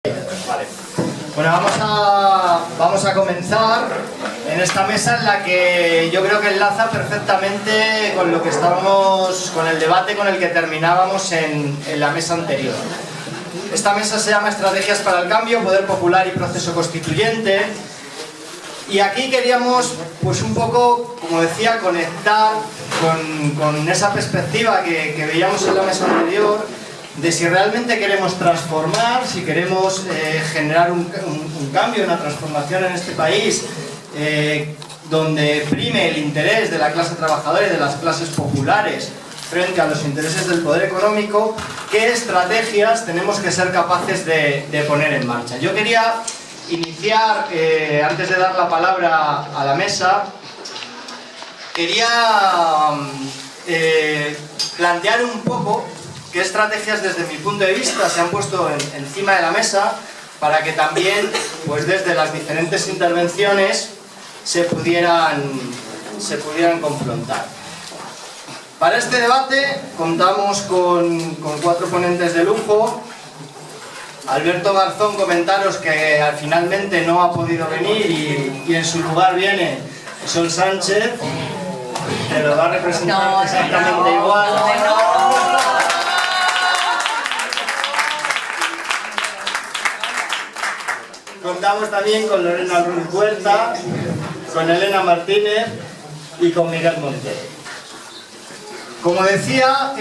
Vale. Bueno, vamos a comenzar en esta mesa en la que yo creo que enlaza perfectamente con lo que estábamos, con el debate con el que terminábamos en la mesa anterior. Esta mesa se llama Estrategias para el Cambio, Poder Popular y Proceso Constituyente. Y aquí queríamos, pues un poco, como decía, conectar con esa perspectiva que veíamos en la mesa anterior, de si realmente queremos transformar, si queremos generar un cambio, una transformación en este país, donde prime el interés de la clase trabajadora y de las clases populares frente a los intereses del poder económico, ¿qué estrategias tenemos que ser capaces de poner en marcha? Yo quería iniciar, antes de dar la palabra a la mesa, quería plantear un poco qué estrategias desde mi punto de vista se han puesto encima de la mesa para que también, pues desde las diferentes intervenciones, se pudieran confrontar. Para este debate contamos con 4 ponentes de lujo. Alberto Garzón, comentaros que finalmente no ha podido venir y en su lugar viene Sol Sánchez, que lo va a representar exactamente igual. Contamos también con Lorena Ruiz Huerta, con Elena Martínez y con Miguel Montero. Como decía,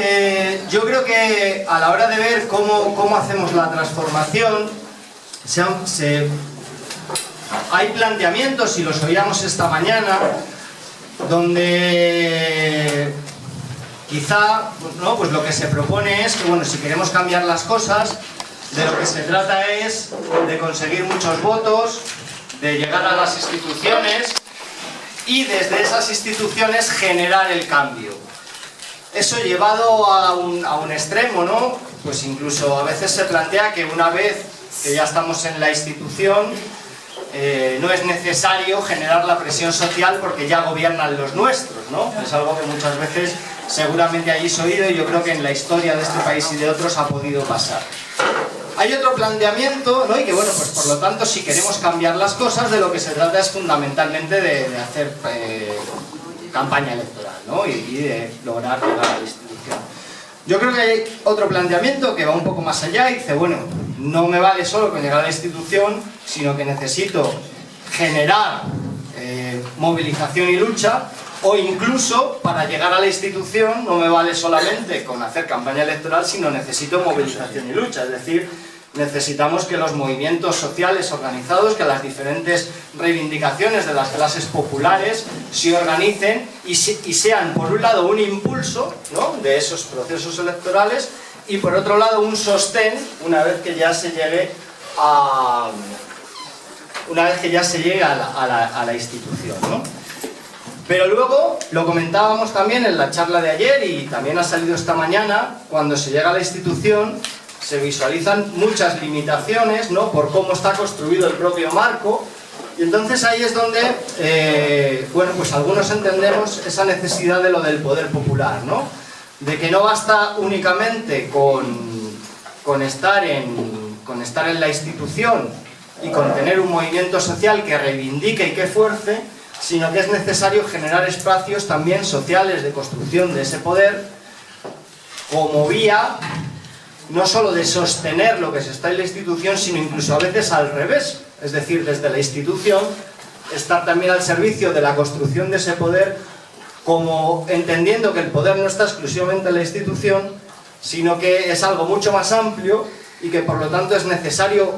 yo creo que a la hora de ver cómo hacemos la transformación, hay planteamientos, y los oíamos esta mañana, donde quizá pues lo que se propone es que, bueno, si queremos cambiar las cosas, de lo que se trata es de conseguir muchos votos, de llegar a las instituciones y desde esas instituciones generar el cambio. Eso llevado a un extremo, ¿no? Pues incluso a veces se plantea que una vez que ya estamos en la institución, no es necesario generar la presión social porque ya gobiernan los nuestros, ¿no? Es algo que muchas veces seguramente hayáis oído y yo creo que en la historia de este país y de otros ha podido pasar. Hay otro planteamiento, ¿no? Y que, bueno, pues por lo tanto, si queremos cambiar las cosas, de lo que se trata es fundamentalmente de hacer campaña electoral, ¿no? Y de lograr llegar a la institución. Yo creo que hay otro planteamiento que va un poco más allá y dice, bueno, no me vale solo con llegar a la institución, sino que necesito generar movilización y lucha, o incluso para llegar a la institución no me vale solamente con hacer campaña electoral, sino necesito movilización y lucha, es decir, necesitamos que los movimientos sociales organizados, que las diferentes reivindicaciones de las clases populares se organicen y sean, por un lado, un impulso, ¿no?, de esos procesos electorales, y por otro lado un sostén una vez que ya se llegue a la institución, ¿no? Pero luego, lo comentábamos también en la charla de ayer y también ha salido esta mañana, cuando se llega a la institución se visualizan muchas limitaciones, ¿no?, por cómo está construido el propio marco, y entonces ahí es donde, bueno, pues algunos entendemos esa necesidad de lo del poder popular, ¿no?, de que no basta únicamente con estar en la institución y con tener un movimiento social que reivindique y que fuerce, sino que es necesario generar espacios también sociales de construcción de ese poder, como vía no solo de sostener lo que se está en la institución, sino incluso a veces al revés, es decir, desde la institución estar también al servicio de la construcción de ese poder, como entendiendo que el poder no está exclusivamente en la institución, sino que es algo mucho más amplio y que por lo tanto es necesario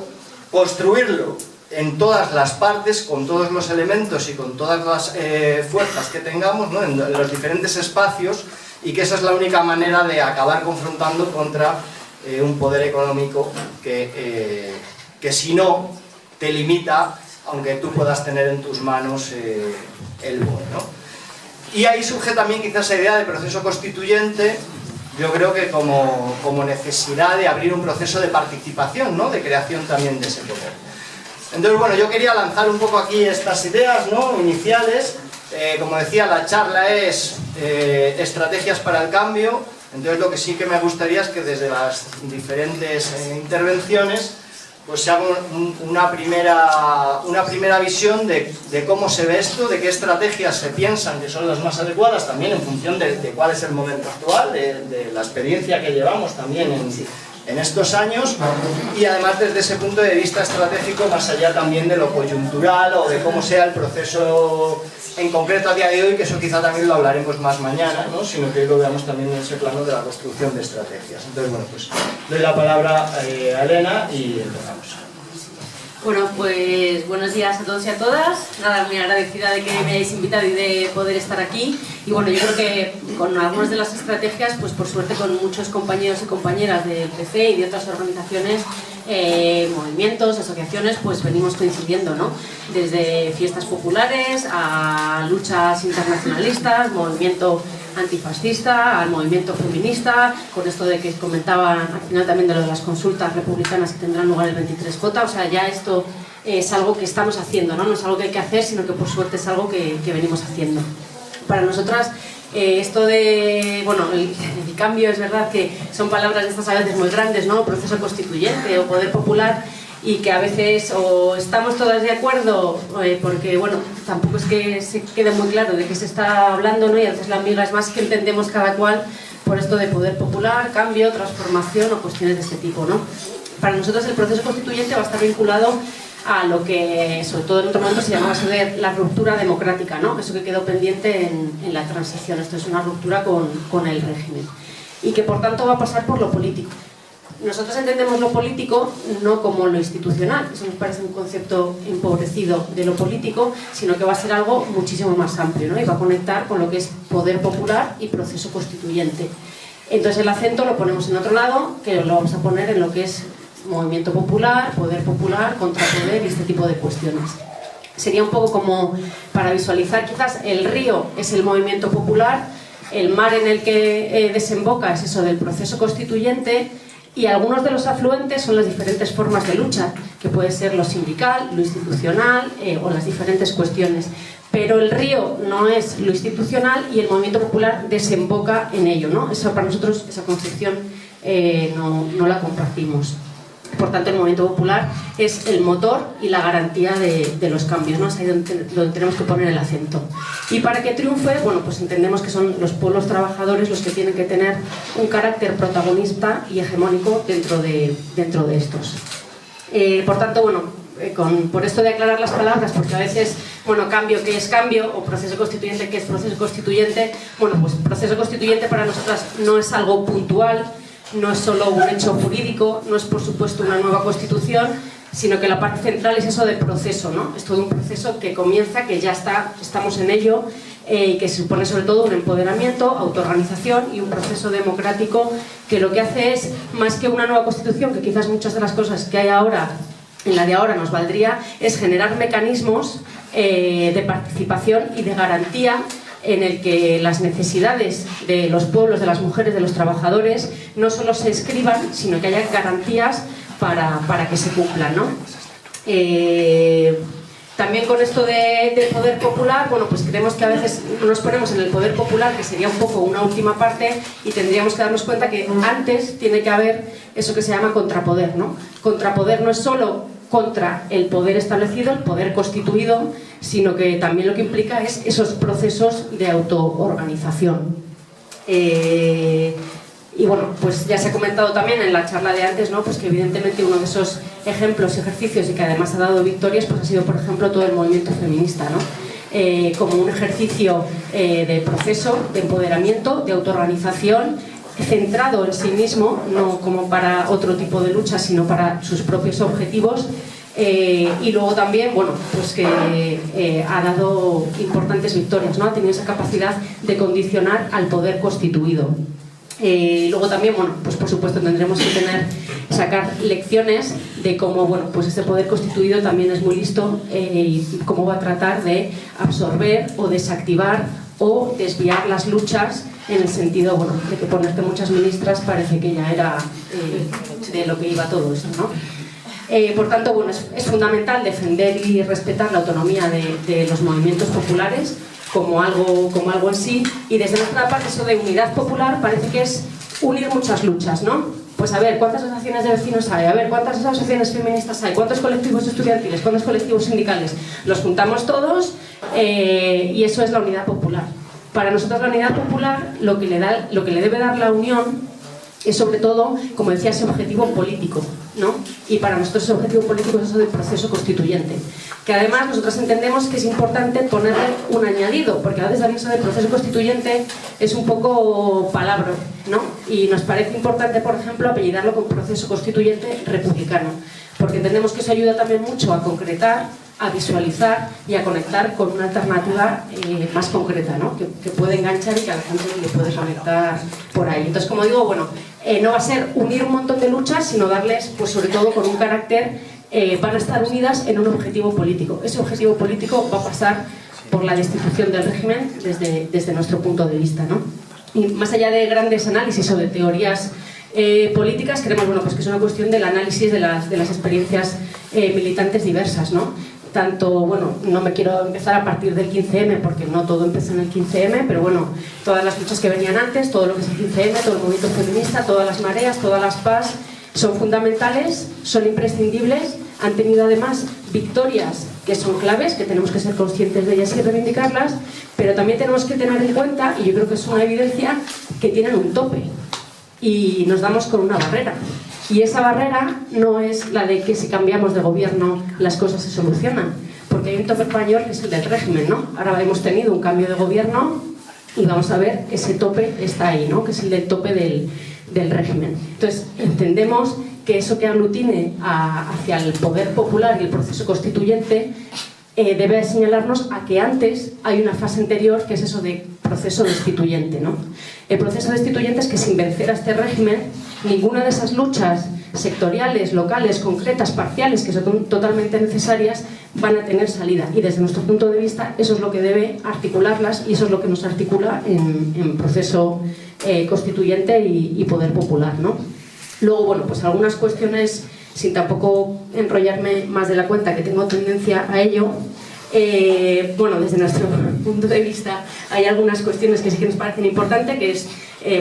construirlo en todas las partes, con todos los elementos y con todas las fuerzas que tengamos, ¿no?, en los diferentes espacios, y que esa es la única manera de acabar confrontando contra un poder económico que si no te limita, aunque tú puedas tener en tus manos el poder, ¿no? Y ahí surge también quizás esa idea de proceso constituyente, yo creo que como necesidad de abrir un proceso de participación, ¿no?, de creación también de ese poder. Entonces, bueno, yo quería lanzar un poco aquí estas ideas, ¿no?, iniciales. Como decía, la charla es estrategias para el cambio. Entonces, lo que sí que me gustaría es que desde las diferentes intervenciones pues se haga una primera visión de cómo se ve esto, de qué estrategias se piensan que son las más adecuadas, también en función de cuál es el momento actual, de la experiencia que llevamos también en estos años, y además desde ese punto de vista estratégico, más allá también de lo coyuntural o de cómo sea el proceso en concreto a día de hoy, que eso quizá también lo hablaremos más mañana, ¿no? Sino que hoy lo veamos también en ese plano de la construcción de estrategias. Entonces, bueno, pues doy la palabra a Elena y empezamos. Bueno, pues buenos días a todos y a todas. Nada, muy agradecida de que me hayáis invitado y de poder estar aquí. Y bueno, yo creo que con algunas de las estrategias, pues por suerte con muchos compañeros y compañeras del PC y de otras organizaciones, movimientos, asociaciones, pues venimos coincidiendo, ¿no? Desde fiestas populares a luchas internacionalistas, movimiento antifascista, al movimiento feminista, con esto de que comentaban al final también de lo de las consultas republicanas que tendrán lugar el 23J, o sea, ya esto es algo que estamos haciendo, ¿no? No es algo que hay que hacer, sino que por suerte es algo que venimos haciendo. Para nosotras, esto de, bueno, el cambio, es verdad que son palabras de estas a veces muy grandes, ¿no? Proceso constituyente o poder popular, y que a veces o estamos todas de acuerdo, porque bueno, tampoco es que se quede muy claro de qué se está hablando, ¿no? Y a veces la amiga es más que entendemos cada cual por esto de poder popular, cambio, transformación o cuestiones de este tipo, ¿no? Para nosotros el proceso constituyente va a estar vinculado a lo que, sobre todo en otro momento, se llamaba la ruptura democrática, ¿no? Eso que quedó pendiente en la transición. Esto es una ruptura con el régimen. Y que por tanto va a pasar por lo político. Nosotros entendemos lo político no como lo institucional, eso nos parece un concepto empobrecido de lo político, sino que va a ser algo muchísimo más amplio, ¿no? Y va a conectar con lo que es poder popular y proceso constituyente. Entonces el acento lo ponemos en otro lado, que lo vamos a poner en lo que es movimiento popular, contrapoder y este tipo de cuestiones. Sería un poco como para visualizar, quizás el río es el movimiento popular, el mar en el que desemboca es eso del proceso constituyente, y algunos de los afluentes son las diferentes formas de lucha, que puede ser lo sindical, lo institucional o las diferentes cuestiones. Pero el río no es lo institucional y el movimiento popular desemboca en ello, ¿no? Eso para nosotros, esa concepción no la compartimos. Por tanto, el movimiento popular es el motor y la garantía de los cambios, ¿no? Es ahí donde tenemos que poner el acento. Y para que triunfe, bueno, pues entendemos que son los pueblos trabajadores los que tienen que tener un carácter protagonista y hegemónico dentro de estos. Por tanto, bueno, por esto de aclarar las palabras, porque a veces, bueno, cambio, ¿qué es cambio? O proceso constituyente, ¿qué es proceso constituyente? Bueno, pues proceso constituyente para nosotras no es algo puntual, no es solo un hecho jurídico, no es por supuesto una nueva constitución, sino que la parte central es eso de proceso, ¿no? Es todo un proceso que comienza, que ya estamos en ello, y que supone sobre todo un empoderamiento, autoorganización y un proceso democrático que lo que hace es, más que una nueva constitución, que quizás muchas de las cosas que hay ahora, en la de ahora nos valdría, es generar mecanismos de participación y de garantía en el que las necesidades de los pueblos, de las mujeres, de los trabajadores, no solo se escriban, sino que haya garantías para que se cumplan, ¿no? También con esto de poder popular, bueno, pues creemos que a veces nos ponemos en el poder popular, que sería un poco una última parte, y tendríamos que darnos cuenta que antes tiene que haber eso que se llama contrapoder, ¿no? Contrapoder no es solo contra el poder establecido, el poder constituido, sino que también lo que implica es esos procesos de autoorganización. Y bueno, pues ya se ha comentado también en la charla de antes, ¿no? Pues que evidentemente uno de esos ejemplos, ejercicios y que además ha dado victorias, pues ha sido, por ejemplo, todo el movimiento feminista, ¿no? Como un ejercicio de proceso, de empoderamiento, de autoorganización, centrado en sí mismo, no como para otro tipo de lucha, sino para sus propios objetivos. Y luego también, bueno, pues que ha dado importantes victorias, ¿no? Ha tenido esa capacidad de condicionar al poder constituido. Luego también, bueno, pues por supuesto tendremos que sacar lecciones de cómo, bueno, pues este poder constituido también es muy listo y cómo va a tratar de absorber o desactivar o desviar las luchas, en el sentido, bueno, de que ponerte muchas ministras parece que ya era de lo que iba todo esto, ¿no? Por tanto, bueno, es fundamental defender y respetar la autonomía de los movimientos populares como algo en sí, y desde nuestra parte eso de unidad popular parece que es unir muchas luchas, ¿no? pues a ver, ¿cuántas asociaciones de vecinos hay? A ver, ¿cuántas asociaciones feministas hay? ¿Cuántos colectivos estudiantiles? ¿Cuántos colectivos sindicales? Los juntamos todos y eso es la unidad popular. Para nosotros la unidad popular lo que le debe dar la unión es sobre todo, como decía, ese objetivo político, ¿no? Y para nosotros ese objetivo político es eso del proceso constituyente. Que además nosotros entendemos que es importante ponerle un añadido, porque a veces también eso del proceso constituyente es un poco palabra, ¿no? Y nos parece importante, por ejemplo, apellidarlo con proceso constituyente republicano, porque entendemos que eso ayuda también mucho a concretar, a visualizar y a conectar con una alternativa más concreta, ¿no? Que puede enganchar y que a la gente le puede conectar por ahí. Entonces, como digo, bueno, no va a ser unir un montón de luchas, sino darles, pues sobre todo con un carácter, van a estar unidas en un objetivo político. Ese objetivo político va a pasar por la destitución del régimen desde nuestro punto de vista, ¿no? Y más allá de grandes análisis o de teorías políticas, creemos, bueno, pues que es una cuestión del análisis de las experiencias militantes diversas, ¿no? Tanto, bueno, no me quiero empezar a partir del 15M porque no todo empezó en el 15M, pero bueno, todas las luchas que venían antes, todo lo que es el 15M, todo el movimiento feminista, todas las mareas, todas las PAS, son fundamentales, son imprescindibles, han tenido además victorias que son claves, que tenemos que ser conscientes de ellas y reivindicarlas, pero también tenemos que tener en cuenta, y yo creo que es una evidencia, que tienen un tope y nos damos con una barrera. Y esa barrera no es la de que si cambiamos de gobierno las cosas se solucionan, porque hay un tope mayor que es el del régimen, ¿no? Ahora hemos tenido un cambio de gobierno y vamos a ver que ese tope está ahí, ¿no? Que es el del tope del régimen. Entonces, entendemos que eso que aglutine hacia el poder popular y el proceso constituyente debe señalarnos a que antes hay una fase anterior que es eso de proceso destituyente, ¿no? El proceso destituyente es que sin vencer a este régimen, ninguna de esas luchas sectoriales, locales, concretas, parciales, que son totalmente necesarias, van a tener salida. Y desde nuestro punto de vista, eso es lo que debe articularlas y eso es lo que nos articula en proceso constituyente y poder popular, ¿no? Luego, bueno, pues algunas cuestiones, sin tampoco enrollarme más de la cuenta, que tengo tendencia a ello. Bueno, desde nuestro punto de vista hay algunas cuestiones que sí que nos parecen importantes, que es,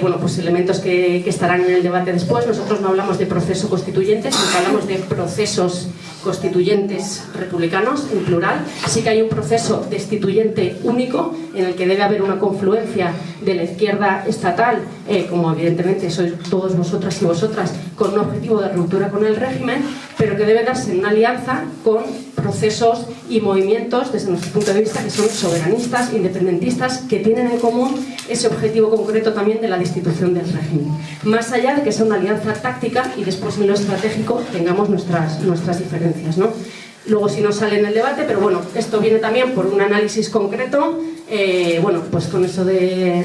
bueno, pues elementos que estarán en el debate después. Nosotros no hablamos de proceso constituyente, sino que hablamos de procesos constituyentes republicanos, en plural. Sí que hay un proceso destituyente único, en el que debe haber una confluencia de la izquierda estatal, como evidentemente sois todos vosotras y vosotras, con un objetivo de ruptura con el régimen, pero que debe darse en una alianza con procesos y movimientos, desde nuestro punto de vista, que son soberanistas, independentistas, que tienen en común ese objetivo concreto también de la destitución del régimen. Más allá de que sea una alianza táctica y después en lo estratégico tengamos nuestras diferencias, ¿no? Luego si no sale en el debate, pero bueno, esto viene también por un análisis concreto, bueno, pues con eso de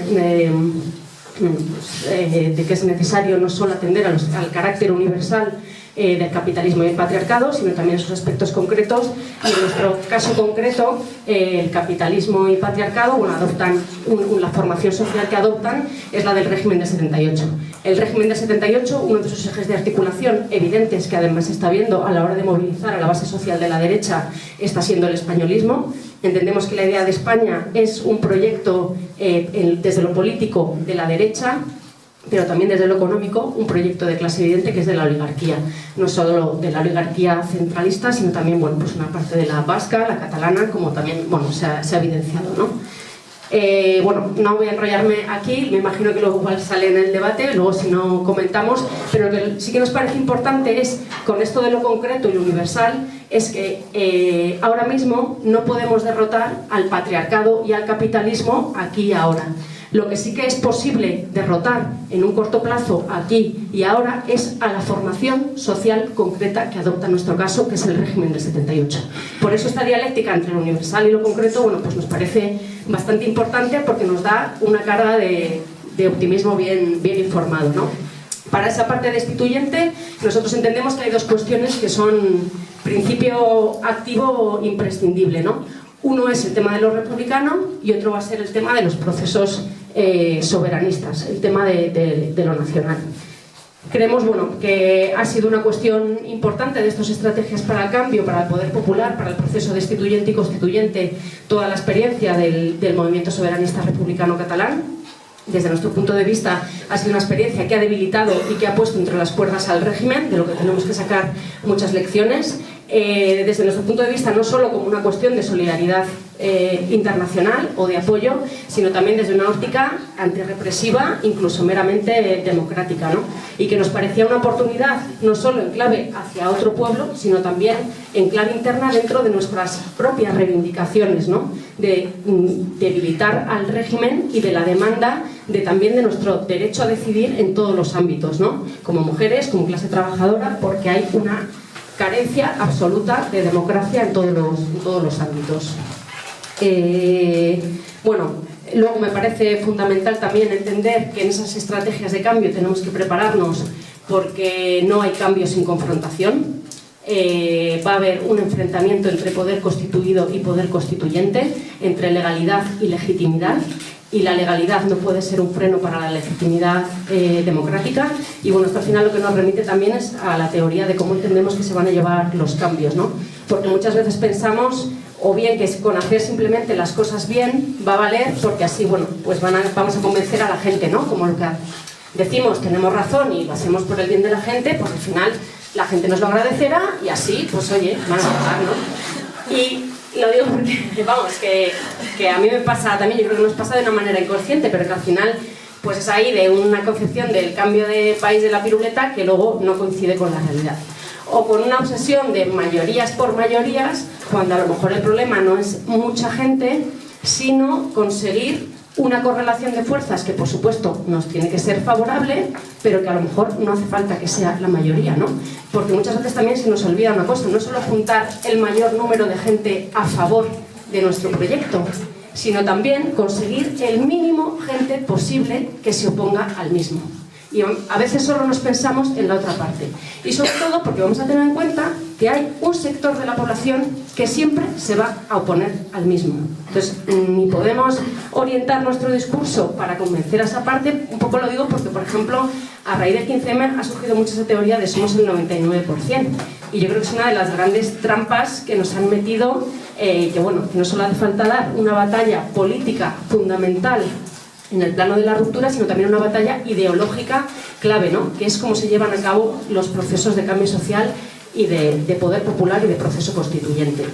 que es necesario no solo atender al carácter universal del capitalismo y el patriarcado, sino también sus aspectos concretos. Y en nuestro caso concreto, el capitalismo y el patriarcado, bueno, adoptan la formación social que adoptan es la del régimen del 78. El régimen del 78, uno de sus ejes de articulación evidentes, que además se está viendo a la hora de movilizar a la base social de la derecha, está siendo el españolismo. Entendemos que la idea de España es un proyecto desde lo político de la derecha, pero también desde lo económico, un proyecto de clase evidente que es de la oligarquía. No solo de la oligarquía centralista, sino también, bueno, pues una parte de la vasca, la catalana, como también, bueno, se ha evidenciado, ¿no? Bueno, no voy a enrollarme aquí, me imagino que luego igual sale en el debate, luego si no comentamos, pero lo que sí que nos parece importante es, con esto de lo concreto y lo universal, es que ahora mismo no podemos derrotar al patriarcado y al capitalismo aquí y ahora. Lo que sí que es posible derrotar en un corto plazo, aquí y ahora, es a la formación social concreta que adopta en nuestro caso, que es el régimen del 78. Por eso esta dialéctica entre lo universal y lo concreto, bueno, pues nos parece bastante importante porque nos da una carga de optimismo bien informado, ¿no? Para esa parte destituyente, nosotros entendemos que hay dos cuestiones que son principio activo imprescindible, ¿no? Uno es el tema de lo republicano y otro va a ser el tema de los procesos soberanistas, el tema de lo nacional. Creemos, bueno, que ha sido una cuestión importante de estas estrategias para el cambio, para el poder popular, para el proceso destituyente y constituyente, toda la experiencia del movimiento soberanista republicano catalán. desde nuestro punto de vista ha sido una experiencia que ha debilitado y que ha puesto entre las cuerdas al régimen, de lo que tenemos que sacar muchas lecciones. Desde nuestro punto de vista, no solo como una cuestión de solidaridad internacional o de apoyo, sino también desde una óptica antirrepresiva, incluso meramente democrática, ¿no? Y que nos parecía una oportunidad no solo en clave hacia otro pueblo, sino también en clave interna dentro de nuestras propias reivindicaciones, ¿no? De debilitar al régimen y de la demanda también de nuestro derecho a decidir en todos los ámbitos, ¿no? Como mujeres, como clase trabajadora, porque hay una carencia absoluta de democracia en todos los ámbitos. Bueno, luego me parece fundamental también entender que en esas estrategias de cambio tenemos que prepararnos, porque no hay cambio sin confrontación. Va a haber un enfrentamiento entre poder constituido y poder constituyente, entre legalidad y legitimidad, y la legalidad no puede ser un freno para la legitimidad democrática. Y bueno, esto al final lo que nos remite también es a la teoría de cómo entendemos que se van a llevar los cambios, ¿no? Porque muchas veces pensamos o bien que con hacer simplemente las cosas bien va a valer, porque así, bueno, pues vamos a convencer a la gente, ¿no? Como lo que decimos, tenemos razón y lo hacemos por el bien de la gente, pues al final la gente nos lo agradecerá y así, pues oye, van a pagar, ¿no? Y lo digo porque, vamos, que a mí me pasa también, yo creo que nos pasa de una manera inconsciente, pero que al final pues es ahí de una concepción del cambio de país de la piruleta que luego no coincide con la realidad. O con una obsesión de mayorías por mayorías, cuando a lo mejor el problema no es mucha gente, sino conseguir una correlación de fuerzas que por supuesto nos tiene que ser favorable, pero que a lo mejor no hace falta que sea la mayoría, ¿no? Porque muchas veces también se nos olvida una cosa, no solo juntar el mayor número de gente a favor de nuestro proyecto, sino también conseguir el mínimo gente posible que se oponga al mismo. Y a veces solo nos pensamos en la otra parte. Y sobre todo porque vamos a tener en cuenta que hay un sector de la población que siempre se va a oponer al mismo. Entonces, ni podemos orientar nuestro discurso para convencer a esa parte. Un poco lo digo porque, por ejemplo, a raíz del 15M ha surgido mucho esa teoría de somos el 99%. Y yo creo que es una de las grandes trampas que nos han metido, que bueno, que no solo hace falta dar una batalla política fundamental en el plano de la ruptura, sino también una batalla ideológica clave, ¿no? Que es cómo se llevan a cabo los procesos de cambio social y de poder popular y de proceso constituyente.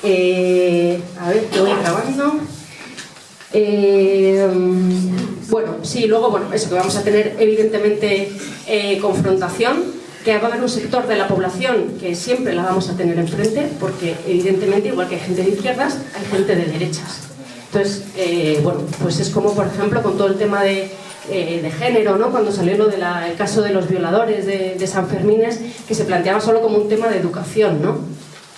A ver, que voy acabando. Bueno, sí, luego, bueno, eso, que vamos a tener evidentemente confrontación, que va a haber un sector de la población que siempre la vamos a tener enfrente, porque evidentemente, igual que hay gente de izquierdas, hay gente de derechas. Entonces, bueno, pues es como, por ejemplo, con todo el tema de género, ¿no? Cuando salió el caso de los violadores de San Fermines, que se planteaba solo como un tema de educación, ¿no?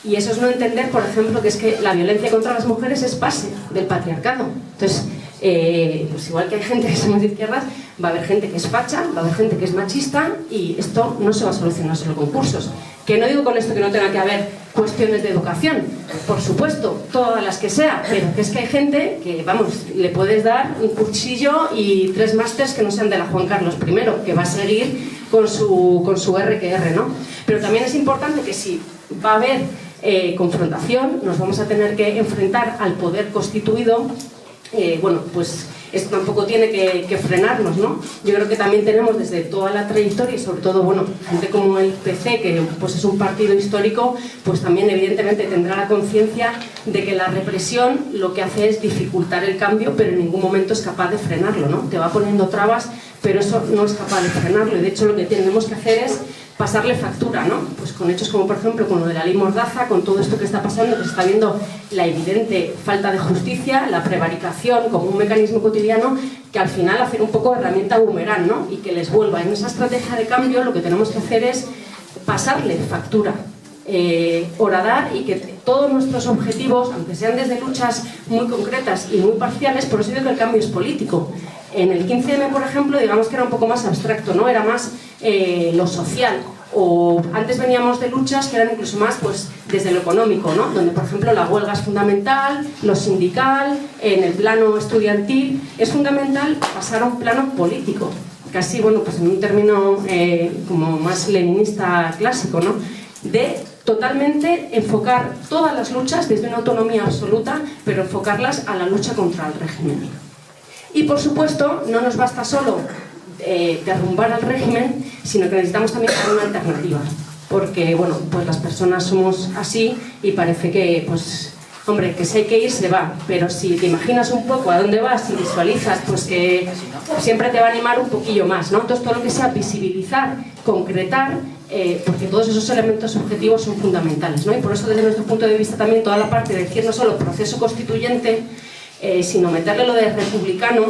Y eso es no entender, por ejemplo, que es que la violencia contra las mujeres es base del patriarcado. Entonces, pues igual que hay gente que somos de izquierdas, va a haber gente que es facha, va a haber gente que es machista, y esto no se va a solucionar solo con cursos. Que no digo con esto que no tenga que haber cuestiones de educación, por supuesto, todas las que sea, pero que es que hay gente que, vamos, le puedes dar un cursillo y 3 másters que no sean de la Juan Carlos I, que va a seguir con su RQR, ¿no? Pero también es importante que si va a haber confrontación, nos vamos a tener que enfrentar al poder constituido. Bueno, pues esto tampoco tiene que frenarnos, ¿no? Yo creo que también tenemos desde toda la trayectoria y sobre todo, bueno, gente como el PC, que pues es un partido histórico, pues también evidentemente tendrá la conciencia de que la represión lo que hace es dificultar el cambio, pero en ningún momento es capaz de frenarlo, ¿no? Te va poniendo trabas, pero eso no es capaz de frenarlo, y de hecho lo que tenemos que hacer es pasarle factura, ¿no? Pues con hechos como, por ejemplo, con lo de la ley Mordaza, con todo esto que está pasando, que se está viendo la evidente falta de justicia, la prevaricación como un mecanismo cotidiano, que al final hace un poco de herramienta boomerang, ¿no? Y que les vuelva. En esa estrategia de cambio lo que tenemos que hacer es pasarle factura, horadar, y que todos nuestros objetivos, aunque sean desde luchas muy concretas y muy parciales, por eso digo que el cambio es político. En el 15M, por ejemplo, digamos que era un poco más abstracto, ¿no? Era más lo social. O antes veníamos de luchas que eran incluso más, pues, desde lo económico, ¿no? Donde, por ejemplo, la huelga es fundamental, lo sindical, en el plano estudiantil, es fundamental pasar a un plano político. Casi, bueno, pues en un término como más leninista clásico, ¿no? De totalmente enfocar todas las luchas desde una autonomía absoluta, pero enfocarlas a la lucha contra el régimen. Y por supuesto, no nos basta solo derrumbar al régimen, sino que necesitamos también una alternativa. Porque, bueno, pues las personas somos así y parece que, pues, hombre, que si hay que ir, se va. Pero si te imaginas un poco a dónde vas y visualizas, pues que siempre te va a animar un poquillo más, ¿no? Entonces, todo lo que sea visibilizar, concretar, porque todos esos elementos objetivos son fundamentales, ¿no? Y por eso, desde nuestro punto de vista, también toda la parte de decir no solo proceso constituyente, sino meterle lo de republicano,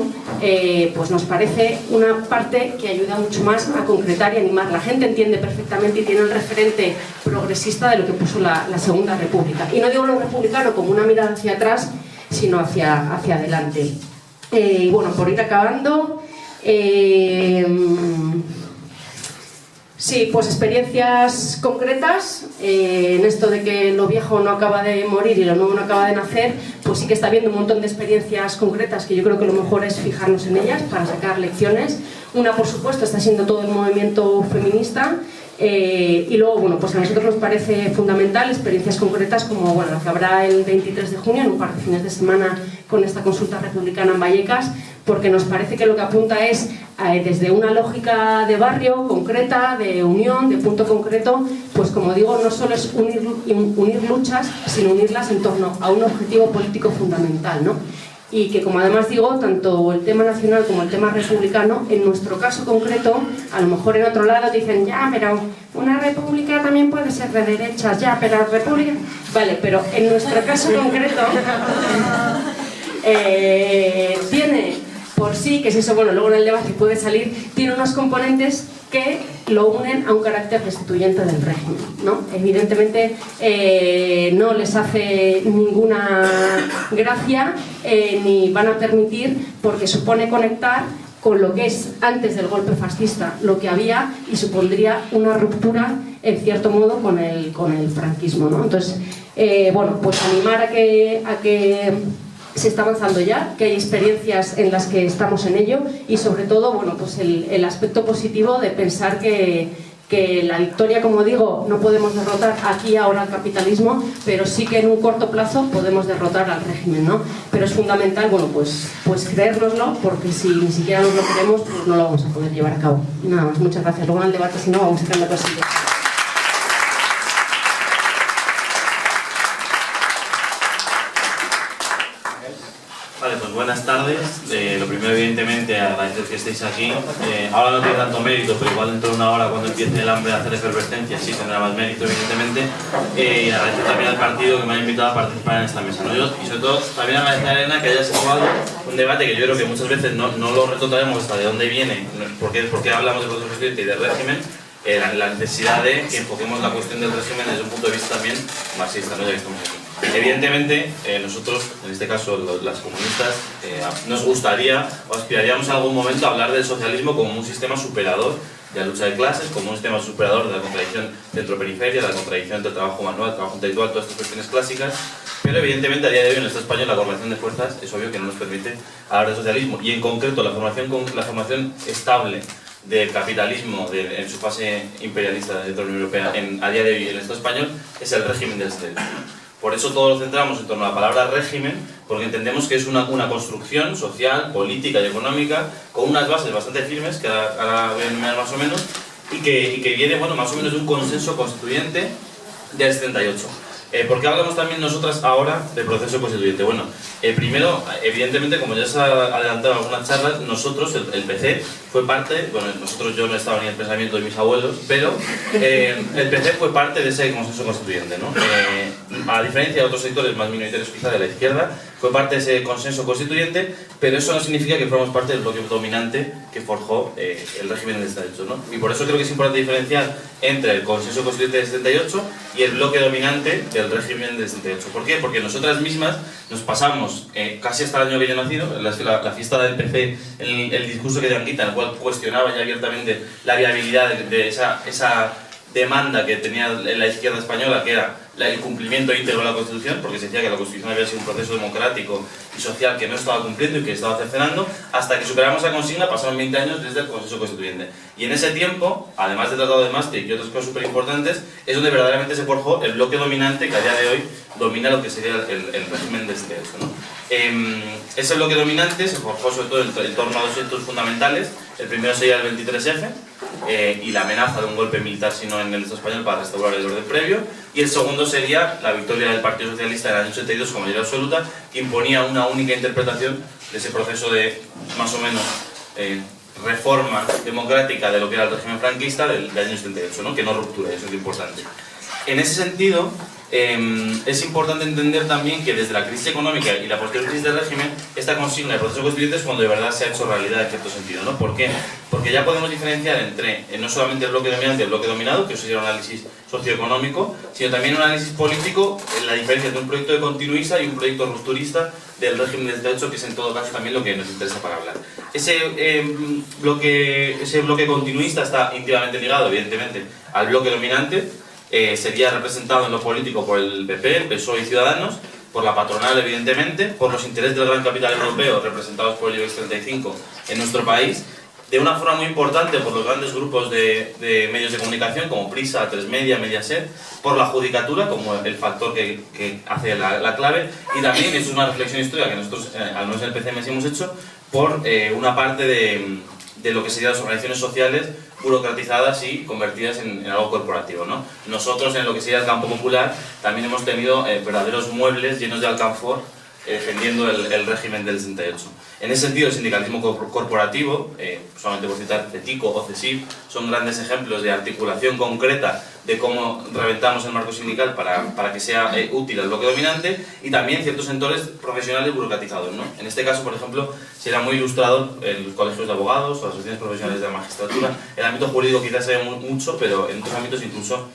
pues nos parece una parte que ayuda mucho más a concretar y animar. La gente entiende perfectamente y tiene el referente progresista de lo que puso la Segunda República. Y no digo lo republicano como una mirada hacia atrás, sino hacia adelante. Y bueno, por ir acabando... Sí, pues experiencias concretas, en esto de que lo viejo no acaba de morir y lo nuevo no acaba de nacer, pues sí que está habiendo un montón de experiencias concretas que yo creo que lo mejor es fijarnos en ellas para sacar lecciones. Una, por supuesto, está siendo todo el movimiento feminista, y luego, bueno, pues a nosotros nos parece fundamental experiencias concretas como, bueno, la que habrá el 23 de junio, en un par de fines de semana, con esta consulta republicana en Vallecas, porque nos parece que lo que apunta es desde una lógica de barrio concreta, de unión, de punto concreto, pues como digo, no solo es unir luchas, sino unirlas en torno a un objetivo político fundamental, ¿no? Y que, como además digo, tanto el tema nacional como el tema republicano, en nuestro caso concreto, a lo mejor en otro lado dicen, ya, pero una república también puede ser de derechas, ya, pero república... Vale, pero en nuestro caso concreto tiene por sí, que es eso, bueno, luego en el debate puede salir, tiene unos componentes que lo unen a un carácter destituyente del régimen, ¿no? Evidentemente no les hace ninguna gracia ni van a permitir, porque supone conectar con lo que es antes del golpe fascista, lo que había, y supondría una ruptura en cierto modo con el franquismo, ¿no? Entonces, bueno, pues animar a que se está avanzando ya, que hay experiencias en las que estamos en ello, y sobre todo, bueno, pues el aspecto positivo de pensar que la victoria, como digo, no podemos derrotar aquí ahora al capitalismo, pero sí que en un corto plazo podemos derrotar al régimen, ¿no? Pero es fundamental, bueno, pues creérnoslo, porque si ni siquiera nos lo creemos, pues no lo vamos a poder llevar a cabo. Nada más, muchas gracias. Luego en el debate, si no, vamos a hacer la cosilla. Vale, pues buenas tardes. Lo primero, evidentemente, agradecer que estéis aquí. Ahora no tiene tanto mérito, pero igual dentro de una hora, cuando empiece el hambre a hacer efervescencia, sí tendrá más mérito, evidentemente. Y agradecer también al partido que me ha invitado a participar en esta mesa, ¿no? Y sobre todo, también agradecer a Elena que haya situado un debate que yo creo que muchas veces no lo retocaremos hasta de dónde viene, por qué hablamos de proceso constituyente y del régimen. La necesidad de que enfoquemos la cuestión del régimen desde un punto de vista también marxista, ¿no? Ya que estamos aquí. Evidentemente, nosotros, en este caso las comunistas, nos gustaría o aspiraríamos en algún momento a hablar del socialismo como un sistema superador de la lucha de clases, como un sistema superador de la contradicción centro-periferia, de la contradicción entre el trabajo manual, el trabajo intelectual, todas estas cuestiones clásicas. Pero evidentemente a día de hoy en el Estado español la correlación de fuerzas es obvio que no nos permite hablar de socialismo, y en concreto la formación estable del capitalismo en su fase imperialista dentro de la Unión Europea a día de hoy en el Estado español es el régimen del Estado. Por eso todo lo centramos en torno a la palabra régimen, porque entendemos que es una construcción social, política y económica con unas bases bastante firmes, que ahora voy a enumerar más o menos, y que viene, bueno, más o menos de un consenso constituyente del 78. ¿Por qué hablamos también nosotras ahora del proceso constituyente? Bueno, primero, evidentemente, como ya se ha adelantado en algunas charlas, nosotros, el PC, fue parte, bueno, yo no estaba ni en el pensamiento de mis abuelos, pero el PC fue parte de ese consenso constituyente, ¿no? A diferencia de otros sectores más minoritarios quizá de la izquierda, fue parte de ese consenso constituyente, pero eso no significa que formamos parte del bloque dominante que forjó el régimen del Estado, ¿no? Y por eso creo que es importante diferenciar entre el consenso constituyente del 78 y el bloque dominante del régimen del 78. ¿Por qué? Porque nosotras mismas nos pasamos casi hasta el año que yo he nacido, la fiesta del PC, el discurso que de Anguita, en el cual cuestionaba ya abiertamente la viabilidad de esa demanda que tenía la izquierda española, que era el cumplimiento íntegro de la Constitución, porque se decía que la Constitución había sido un proceso democrático y social que no estaba cumpliendo y que estaba cercenando, hasta que superamos esa consigna pasaron 20 años desde el Consenso Constituyente. Y en ese tiempo, además del Tratado de Maastricht y otras cosas súper importantes, es donde verdaderamente se forjó el bloque dominante que a día de hoy domina lo que sería el régimen de este hecho, ¿no? Ese bloque dominante se forjó sobre todo en torno a dos hechos fundamentales. El primero sería el 23F y la amenaza de un golpe militar, si no en el Estado español, para restaurar el orden previo. Y el segundo sería la victoria del Partido Socialista en el año 82 con mayoría absoluta, que imponía una única interpretación de ese proceso de, más o menos, reforma democrática de lo que era el régimen franquista del año 78, ¿no? Que no ruptura, eso es lo importante. En ese sentido, es importante entender también que desde la crisis económica y la posterior crisis del régimen, esta consigna del proceso constituyente es cuando de verdad se ha hecho realidad en cierto sentido, ¿no? ¿Por qué? Porque ya podemos diferenciar entre no solamente el bloque dominante y el bloque dominado, que eso sería un análisis socioeconómico, sino también un análisis político, en la diferencia entre un proyecto de continuista y un proyecto rupturista del régimen del derecho, que es en todo caso también lo que nos interesa para hablar. Ese bloque continuista está íntimamente ligado, evidentemente, al bloque dominante. Sería representado en lo político por el PP, el PSOE y Ciudadanos, por la patronal evidentemente, por los intereses del gran capital europeo representados por el IBEX 35 en nuestro país, de una forma muy importante por los grandes grupos de medios de comunicación como Prisa, Atresmedia, Mediaset, por la judicatura como el factor que hace la clave, y también, eso es una reflexión histórica que nosotros, al menos en el PCMS, hemos hecho, por una parte de lo que serían las organizaciones sociales burocratizadas y convertidas en algo corporativo, ¿no? Nosotros, en lo que sería el campo popular, también hemos tenido verdaderos muebles llenos de alcanfor defendiendo el régimen del 68. En ese sentido, el sindicalismo corporativo, solamente por citar CETICO o CESIF, son grandes ejemplos de articulación concreta de cómo reventamos el marco sindical para que sea útil al bloque dominante, y también ciertos sectores profesionales burocratizados, ¿no? En este caso, por ejemplo, será muy ilustrador los colegios de abogados o las asociaciones profesionales de la magistratura. El ámbito jurídico quizás se ve mucho, pero en otros ámbitos incluso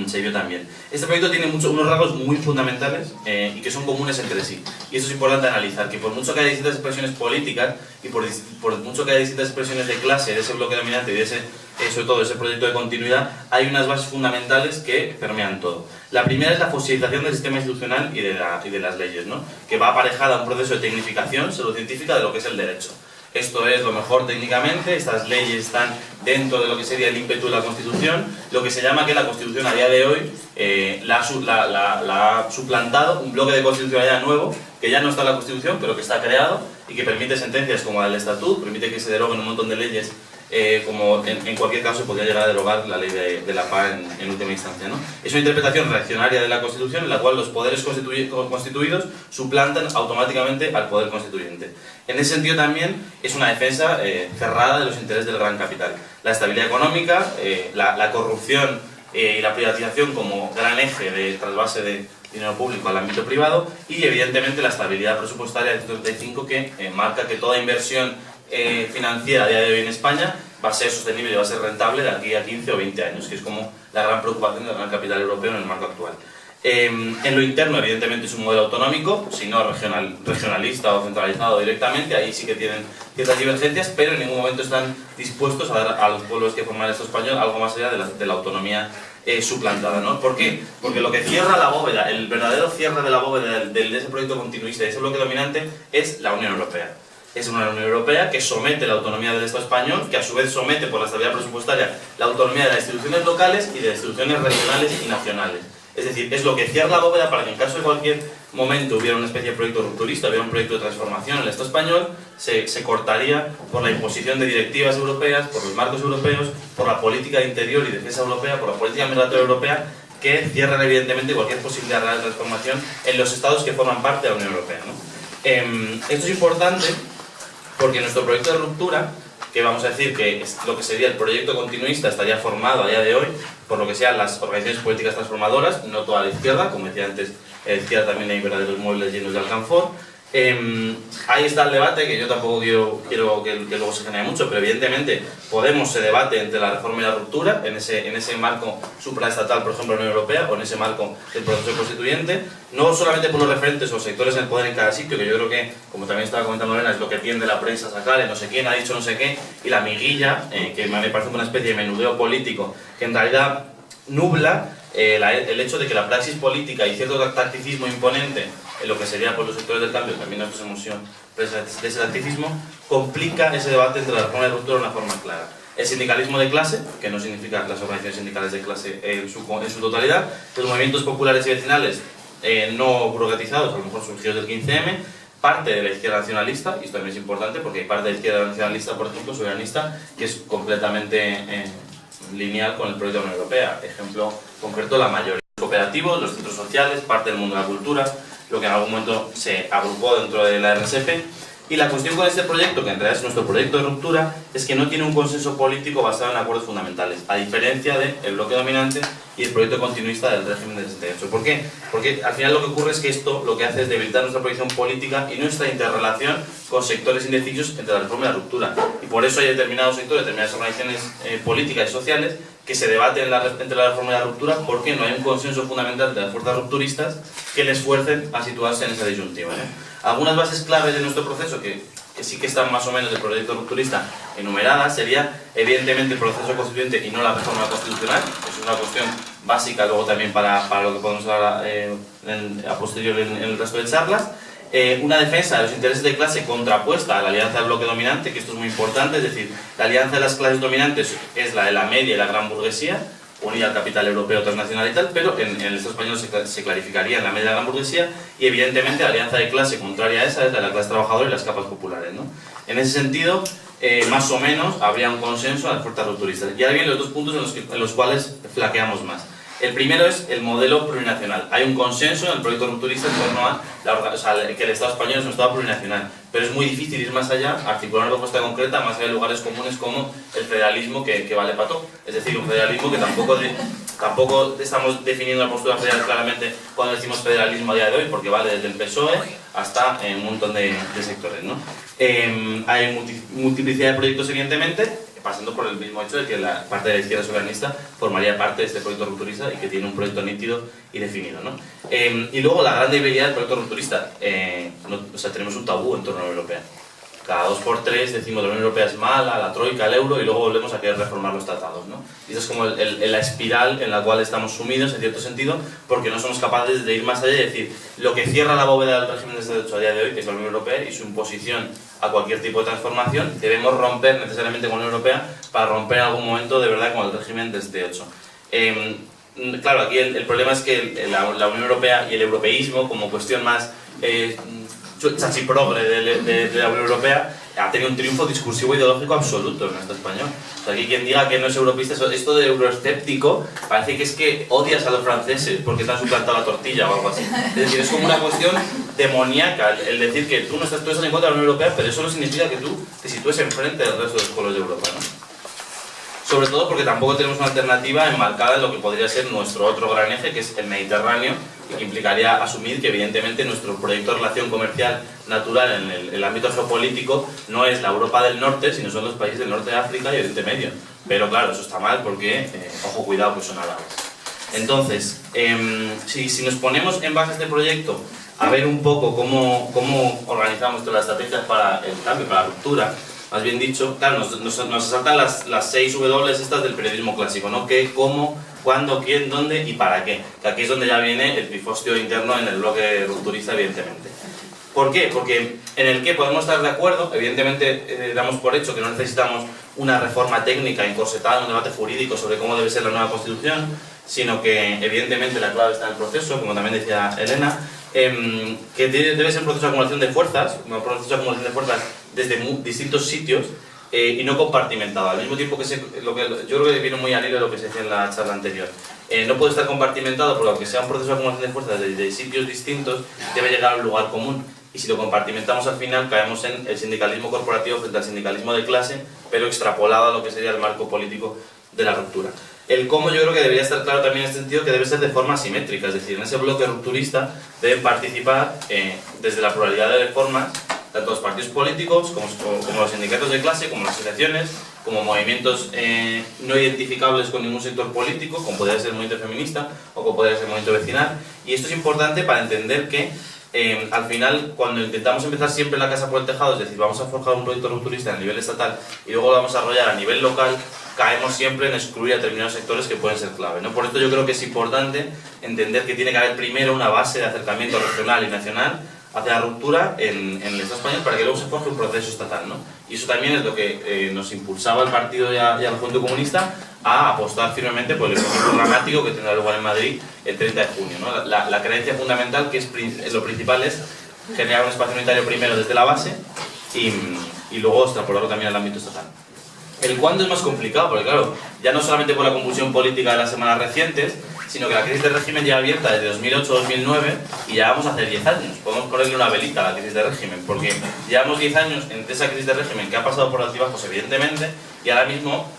se vio también. Este proyecto tiene unos rasgos muy fundamentales y que son comunes entre sí. Y eso es importante analizar, que por mucho que haya distintas expresiones políticas y por mucho que haya distintas expresiones de clase de ese bloque dominante y de sobre todo ese proyecto de continuidad, hay unas bases fundamentales que permean todo. La primera es la fosilización del sistema institucional y de las leyes, ¿no? Que va aparejada a un proceso de tecnificación pseudocientífica de lo que es el derecho. Esto es lo mejor técnicamente, estas leyes están dentro de lo que sería el ímpetu de la Constitución, lo que se llama que la Constitución a día de hoy la ha suplantado un bloque de constitucionalidad nuevo, que ya no está en la Constitución, pero que está creado y que permite sentencias como la del Estatut, permite que se deroguen un montón de leyes, como en cualquier caso podría llegar a derogar la ley de la paz en última instancia, ¿no? Es una interpretación reaccionaria de la Constitución en la cual los poderes constituidos suplantan automáticamente al poder constituyente. En ese sentido también es una defensa cerrada de los intereses del gran capital. La estabilidad económica, la corrupción y la privatización como gran eje de trasvase de dinero público al ámbito privado, y evidentemente la estabilidad presupuestaria del 35 que marca que toda inversión financiera a día de hoy en España va a ser sostenible y va a ser rentable de aquí a 15 o 20 años, que es como la gran preocupación del gran capital europeo en el marco actual. En lo interno, evidentemente, es un modelo autonómico, si no regionalista o centralizado directamente, ahí sí que tienen ciertas divergencias, pero en ningún momento están dispuestos a dar a los pueblos que forman el Estado español algo más allá de la autonomía suplantada, ¿no? ¿Por qué? Porque lo que cierra la bóveda, el verdadero cierre de la bóveda de ese proyecto continuista, de ese bloque dominante, es la Unión Europea. Es una Unión Europea que somete la autonomía del Estado español, que a su vez somete por la estabilidad presupuestaria la autonomía de las instituciones locales y de las instituciones regionales y nacionales. Es decir, es lo que cierra la bóveda para que en caso de cualquier momento hubiera una especie de proyecto rupturista, hubiera un proyecto de transformación en el Estado español, se cortaría por la imposición de directivas europeas, por los marcos europeos, por la política de interior y defensa europea, por la política migratoria europea, que cierran evidentemente cualquier posibilidad real de transformación en los estados que forman parte de la Unión Europea, ¿no? Esto es importante porque nuestro proyecto de ruptura, que vamos a decir que es lo que sería el proyecto continuista, estaría formado a día de hoy por lo que sean las organizaciones políticas transformadoras, no toda la izquierda, como decía antes, la izquierda también hay verdaderos muebles llenos de alcanfor. Ahí está el debate, que yo tampoco quiero que luego se genere mucho, pero evidentemente Podemos se debate entre la reforma y la ruptura, en ese marco supraestatal, por ejemplo, la Unión Europea, o en ese marco del proceso constituyente, no solamente por los referentes o sectores en el poder en cada sitio, que yo creo que, como también estaba comentando Elena, es lo que tiende la prensa a sacar, no sé quién ha dicho no sé qué, y la miguilla, que me parece una especie de menudeo político, que en realidad nubla el hecho de que la praxis política y cierto tacticismo imponente en lo que sería por los sectores del cambio, también nosotros hemos sido presas de ese tacticismo, complica ese debate entre la reforma y la ruptura de una forma clara. El sindicalismo de clase, que no significa las organizaciones sindicales de clase en su totalidad, los movimientos populares y vecinales no burocratizados, a lo mejor surgidos del 15M, parte de la izquierda nacionalista, y esto también es importante porque hay parte de la izquierda nacionalista, por ejemplo, soberanista, que es completamente lineal con el proyecto de la Unión Europea. Ejemplo concreto, la mayoría de los cooperativos, los centros sociales, parte del mundo de la cultura, lo que en algún momento se agrupó dentro de la RSP. Y la cuestión con este proyecto, que en realidad es nuestro proyecto de ruptura, es que no tiene un consenso político basado en acuerdos fundamentales, a diferencia del bloque dominante y el proyecto continuista del régimen del 68. ¿Por qué? Porque al final lo que ocurre es que esto lo que hace es debilitar nuestra proyección política y nuestra interrelación con sectores indecisos entre la reforma y la ruptura. Y por eso hay determinados sectores, determinadas organizaciones políticas y sociales que se debaten entre la reforma y la ruptura porque no hay un consenso fundamental de las fuerzas rupturistas que les fuercen a situarse en esa disyuntiva, ¿no? Algunas bases claves de nuestro proceso, que sí que están más o menos del proyecto rupturista enumeradas, sería evidentemente el proceso constituyente y no la reforma constitucional. Es una cuestión básica luego también para lo que podemos hablar a posteriori en el resto de charlas. Una defensa de los intereses de clase contrapuesta a la alianza del bloque dominante, que esto es muy importante, es decir, la alianza de las clases dominantes es la de la media y la gran burguesía, unida al capital europeo transnacional y tal, pero en el Estado español se clarificaría en la media de la gran burguesía y evidentemente la alianza de clase contraria a esa es la de la clase trabajadora y las capas populares, ¿no? En ese sentido, más o menos habría un consenso a las fuerzas rupturistas. Y ahora vienen los dos puntos en los cuales flaqueamos más. El primero es el modelo plurinacional. Hay un consenso en el proyecto rupturista en torno a que el Estado español es un Estado plurinacional, pero es muy difícil ir más allá, articular una propuesta concreta más allá de lugares comunes como el federalismo que vale para todo. Es decir, un federalismo que tampoco estamos definiendo la postura federal claramente cuando decimos federalismo a día de hoy, porque vale desde el PSOE hasta un montón de sectores, ¿no? Hay multiplicidad de proyectos, evidentemente, pasando por el mismo hecho de que la parte de la izquierda soberanista formaría parte de este proyecto rupturista y que tiene un proyecto nítido y definido, ¿no? Y luego la gran debilidad del proyecto rupturista, tenemos un tabú en torno a la Unión Europea. Cada 2x3 decimos la Unión Europea es mala, la troika, el euro, y luego volvemos a querer reformar los tratados, ¿no? Y esa es como la espiral en la cual estamos sumidos, en cierto sentido, porque no somos capaces de ir más allá y decir lo que cierra la bóveda del régimen de derecho a día de hoy, que es la Unión Europea, y su imposición a cualquier tipo de transformación, debemos romper necesariamente con la Unión Europea para romper en algún momento de verdad con el régimen del 68. Claro, aquí el problema es que la Unión Europea y el europeísmo, como cuestión más chachiprogre de la Unión Europea, ha tenido un triunfo discursivo ideológico absoluto en el Estado español. O sea, aquí quien diga que no es europeísta, esto de euroescéptico, parece que es que odias a los franceses porque te han suplantado la tortilla o algo así. Es decir, es como una cuestión demoníaca el decir que tú estás en contra de la Unión Europea, pero eso no significa que tú te sitúes enfrente del resto de los pueblos de Europa, ¿no? Sobre todo porque tampoco tenemos una alternativa enmarcada en lo que podría ser nuestro otro gran eje, que es el Mediterráneo, y que implicaría asumir que evidentemente nuestro proyecto de relación comercial natural en el ámbito geopolítico no es la Europa del Norte, sino son los países del norte de África y Oriente Medio. Pero claro, eso está mal porque, ojo, cuidado, que son árabes. Entonces, si nos ponemos en base a este proyecto a ver un poco cómo organizamos todas las estrategias para el cambio, para la ruptura, más bien dicho, claro, nos saltan las 6 W estas del periodismo clásico, ¿no? ¿Qué, cómo, cuándo, quién, dónde y para qué? Que aquí es donde ya viene el pifostio interno en el bloque rupturista, evidentemente. ¿Por qué? Porque en el que podemos estar de acuerdo, evidentemente damos por hecho que no necesitamos una reforma técnica encorsetada en un debate jurídico sobre cómo debe ser la nueva Constitución, sino que evidentemente la clave está en el proceso, como también decía Elena, que debe ser un proceso de acumulación de fuerzas, desde distintos sitios y no compartimentado. Al mismo tiempo que yo creo que viene muy al hilo de lo que se decía en la charla anterior. No puede estar compartimentado, porque aunque sea un proceso de acumulación de fuerzas desde sitios distintos, debe llegar a un lugar común. Y si lo compartimentamos al final, caemos en el sindicalismo corporativo frente al sindicalismo de clase, pero extrapolado a lo que sería el marco político de la ruptura. El cómo yo creo que debería estar claro también en este sentido, que debe ser de forma asimétrica, es decir, en ese bloque rupturista deben participar desde la pluralidad de formas tanto los partidos políticos como los sindicatos de clase, como las asociaciones, como movimientos no identificables con ningún sector político, como podría ser el movimiento feminista o como podría ser el movimiento vecinal. Y esto es importante para entender que al final, cuando intentamos empezar siempre la casa por el tejado, es decir, vamos a forjar un proyecto rupturista a nivel estatal y luego lo vamos a desarrollar a nivel local, caemos siempre en excluir a determinados sectores que pueden ser clave, ¿no? Por esto yo creo que es importante entender que tiene que haber primero una base de acercamiento regional y nacional hacia la ruptura en el Estado español para que luego se forje un proceso estatal, ¿no? Y eso también es lo que nos impulsaba al partido y a la Juventud Comunista a apostar firmemente por el proceso programático que tendrá lugar en Madrid el 30 de junio, ¿no? La creencia fundamental, que es lo principal, es generar un espacio unitario primero desde la base y luego extrapolarlo también al ámbito estatal. El cuándo es más complicado, porque claro, ya no solamente por la convulsión política de las semanas recientes, sino que la crisis del régimen lleva abierta desde 2008-2009 y ya vamos a hacer 10 años. Podemos ponerle una velita a la crisis del régimen, porque llevamos 10 años entre esa crisis del régimen que ha pasado por altibajos, evidentemente, y ahora mismo,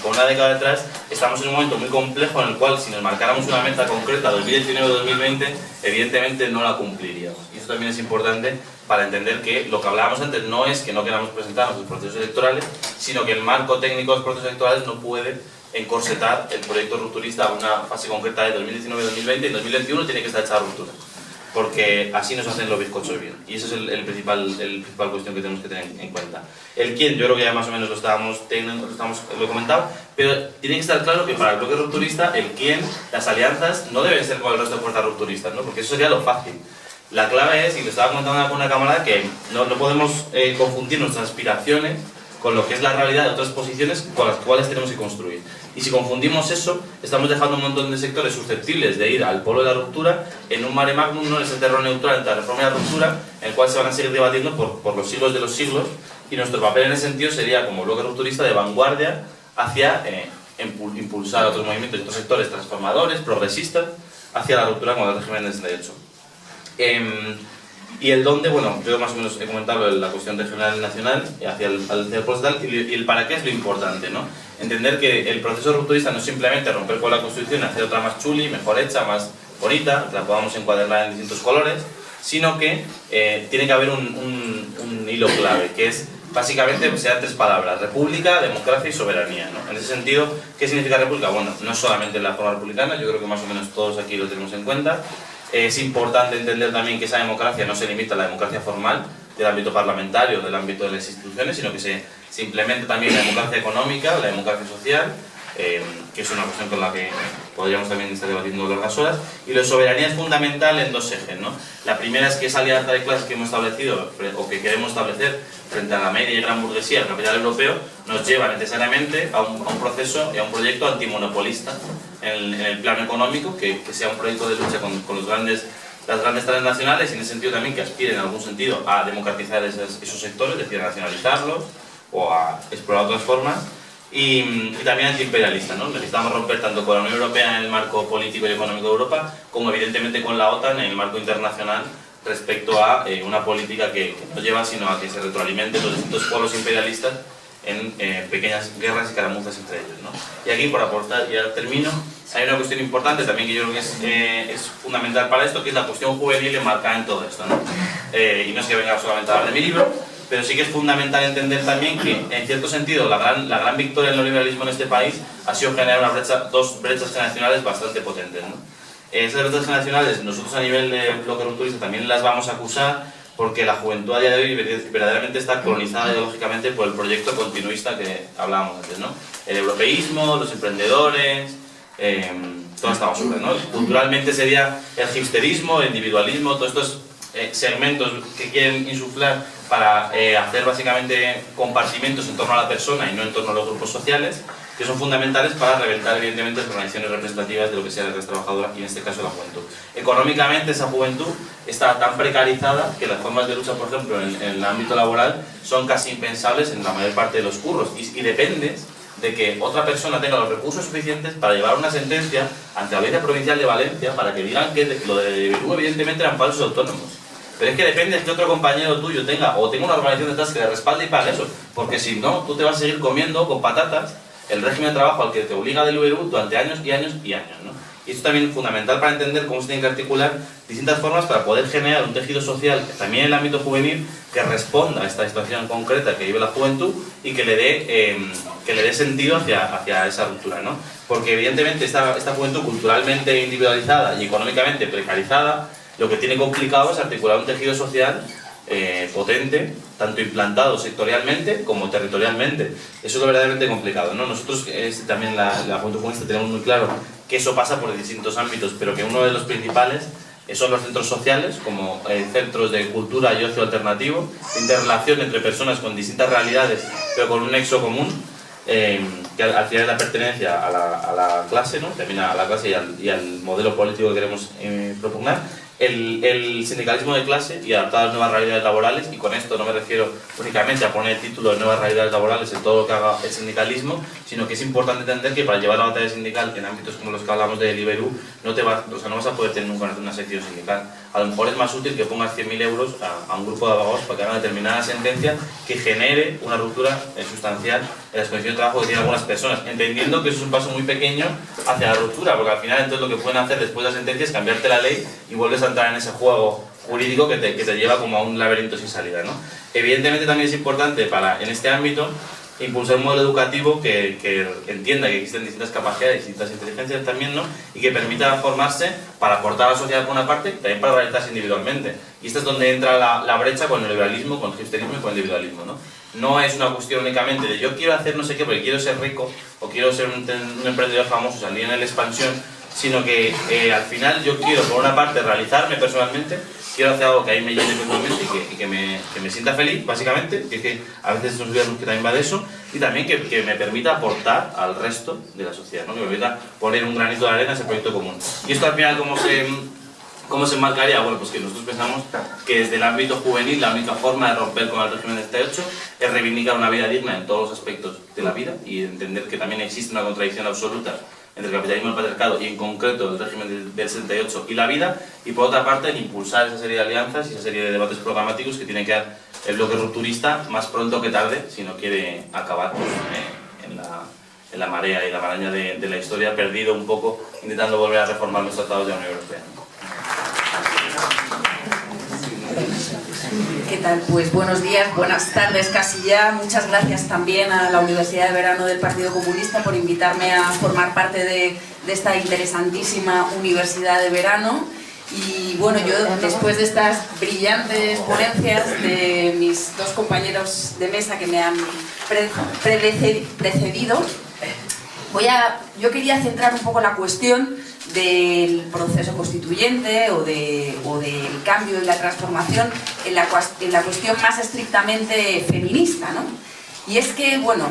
con una década detrás, estamos en un momento muy complejo en el cual, si nos marcáramos una meta concreta 2019-2020, evidentemente no la cumpliríamos. Y eso también es importante para entender que lo que hablábamos antes no es que no queramos presentarnos en procesos electorales, sino que el marco técnico de los procesos electorales no puede encorsetar el proyecto rupturista a una fase concreta de 2019-2020 y en 2021 tiene que estar hecha la ruptura, porque así nos hacen los bizcochos bien, y esa es el principal cuestión que tenemos que tener en cuenta. El quién, yo creo que ya más o menos lo he comentado, pero tiene que estar claro que para el bloque rupturista el quién, las alianzas no deben ser con el resto de fuerzas rupturistas, ¿no? Porque eso sería lo fácil. La clave es, y lo estaba comentando con una camarada, que no podemos confundir nuestras aspiraciones con lo que es la realidad de otras posiciones con las cuales tenemos que construir. Y si confundimos eso, estamos dejando un montón de sectores susceptibles de ir al polo de la ruptura en un mare magnum, no en ese terreno neutral entre la reforma y la ruptura, en el cual se van a seguir debatiendo por los siglos de los siglos, y nuestro papel en ese sentido sería, como bloque rupturista, de vanguardia hacia impulsar a otros movimientos y otros sectores transformadores, progresistas, hacia la ruptura con el régimen del 68. Y el dónde, bueno, yo más o menos he comentado la cuestión regional y nacional, hacia el polo estatal, y el para qué es lo importante, ¿no? Entender que el proceso rupturista no es simplemente romper con la Constitución y hacer otra más chuli, mejor hecha, más bonita, que la podamos encuadrar en distintos colores, sino que tiene que haber un hilo clave, que es básicamente sean tres palabras: república, democracia y soberanía, ¿no? En ese sentido, ¿qué significa república? Bueno, no es solamente la forma republicana, yo creo que más o menos todos aquí lo tenemos en cuenta. Es importante entender también que esa democracia no se limita a la democracia formal del ámbito parlamentario, del ámbito de las instituciones, sino que se implementa también la democracia económica, la democracia social, que es una cuestión con la que podríamos también estar debatiendo largas horas. Y la soberanía es fundamental en dos ejes, ¿no? La primera es que esa alianza de clases que hemos establecido, o que queremos establecer, frente a la media y gran burguesía, el capital europeo, nos lleva necesariamente a un proceso y a un proyecto antimonopolista en el plano económico, que sea un proyecto de lucha con las grandes transnacionales, y en ese sentido también que aspiren en algún sentido a democratizar esos sectores, es decir, a nacionalizarlos o a explorar otras formas, y también antiimperialista, ¿no? Necesitamos romper tanto con la Unión Europea en el marco político y económico de Europa, como evidentemente con la OTAN en el marco internacional, respecto a una política que no lleva sino a que se retroalimenten los distintos polos imperialistas en pequeñas guerras y caramuzas entre ellos, ¿no? Y aquí, por aportar, ya termino, hay una cuestión importante también que yo creo que es fundamental para esto, que es la cuestión juvenil enmarcada en todo esto, ¿no? Y no es que venga solamente a hablar de mi libro, pero sí que es fundamental entender también que, en cierto sentido, la gran victoria del neoliberalismo en este país ha sido generar dos brechas generacionales bastante potentes, ¿no? Esas brechas generacionales, nosotros a nivel de bloque rupturista también las vamos a acusar, porque la juventud a día de hoy verdaderamente está colonizada ideológicamente por el proyecto continuista que hablábamos antes, ¿no? El europeísmo, los emprendedores, toda esta basura, ¿no? Culturalmente sería el hipsterismo, el individualismo, todos estos segmentos que quieren insuflar para hacer básicamente compartimentos en torno a la persona y no en torno a los grupos sociales, que son fundamentales para reventar evidentemente las organizaciones representativas de lo que sea la clase trabajadora y en este caso la juventud. Económicamente esa juventud está tan precarizada que las formas de lucha, por ejemplo, en el ámbito laboral son casi impensables en la mayor parte de los curros, y dependes de que otra persona tenga los recursos suficientes para llevar una sentencia ante la Audiencia Provincial de Valencia para que digan que lo de Perú evidentemente eran falsos autónomos. Pero es que depende de que otro compañero tuyo tenga una organización detrás que le respalde y pague eso, porque si no, tú te vas a seguir comiendo con patatas el régimen de trabajo al que te obliga del Perú durante años y años y años, ¿no? Y esto también es fundamental para entender cómo se tienen que articular distintas formas para poder generar un tejido social, también en el ámbito juvenil, que responda a esta situación concreta que vive la juventud y que le dé sentido hacia esa ruptura, ¿no? Porque evidentemente esta juventud culturalmente individualizada y económicamente precarizada Lo que tiene complicado es articular un tejido social potente, tanto implantado sectorialmente como territorialmente. Eso es lo verdaderamente complicado, ¿no? Nosotros también la Juventud Comunista tenemos muy claro que eso pasa por distintos ámbitos, pero que uno de los principales son los centros sociales, como centros de cultura y ocio alternativo, interrelación entre personas con distintas realidades, pero con un nexo común, que al final es la pertenencia a la clase, ¿no? Termina a la clase y al modelo político que queremos propugnar. El sindicalismo de clase y adaptar a las nuevas realidades laborales, y con esto no me refiero únicamente a poner el título de nuevas realidades laborales en todo lo que haga el sindicalismo, sino que es importante entender que para llevar la batalla sindical en ámbitos como los que hablamos de Liberú, no vas a poder tener nunca una sección sindical. A lo mejor es más útil que pongas 100.000 euros a un grupo de abogados para que hagan determinada sentencia que genere una ruptura sustancial en las condiciones de trabajo que tienen algunas personas, entendiendo que eso es un paso muy pequeño hacia la ruptura, porque al final entonces lo que pueden hacer después de la sentencia es cambiarte la ley y vuelves a entrar en ese juego jurídico que te lleva como a un laberinto sin salida, ¿no? Evidentemente también es importante en este ámbito impulsar un modelo educativo que entienda que existen distintas capacidades, distintas inteligencias también, ¿no? Y que permita formarse para aportar a la sociedad por una parte y también para realizarse individualmente. Y esta es donde entra la brecha con el liberalismo, con el hipsterismo y con el individualismo, ¿no? No es una cuestión únicamente de yo quiero hacer no sé qué porque quiero ser rico o quiero ser un emprendedor famoso, salir en la expansión, sino que al final yo quiero, por una parte, realizarme personalmente, quiero hacer algo que ahí me llene personalmente y que me sienta feliz, básicamente, que es que a veces nos olvidamos que también va de eso, y también que me permita aportar al resto de la sociedad, ¿no? Que me permita poner un granito de arena en ese proyecto común. Y esto al final, ¿cómo se enmarcaría? Bueno, pues que nosotros pensamos que desde el ámbito juvenil la única forma de romper con el régimen del 78 es reivindicar una vida digna en todos los aspectos de la vida y entender que también existe una contradicción absoluta entre el capitalismo y el patriarcado y en concreto el régimen del 78 y la vida, y por otra parte en impulsar esa serie de alianzas y esa serie de debates programáticos que tiene que dar el bloque rupturista más pronto que tarde si no quiere acabar pues, en la marea y la maraña de la historia, perdido un poco intentando volver a reformar los tratados de la Unión Europea. ¿Qué tal? Pues buenos días, buenas tardes casi ya. Muchas gracias también a la Universidad de Verano del Partido Comunista por invitarme a formar parte de esta interesantísima Universidad de Verano. Y bueno, yo después de estas brillantes ponencias de mis dos compañeros de mesa que me han precedido, yo quería centrar un poco la cuestión del proceso constituyente o del cambio y la transformación en la cuestión más estrictamente feminista, ¿no? Y es que, bueno,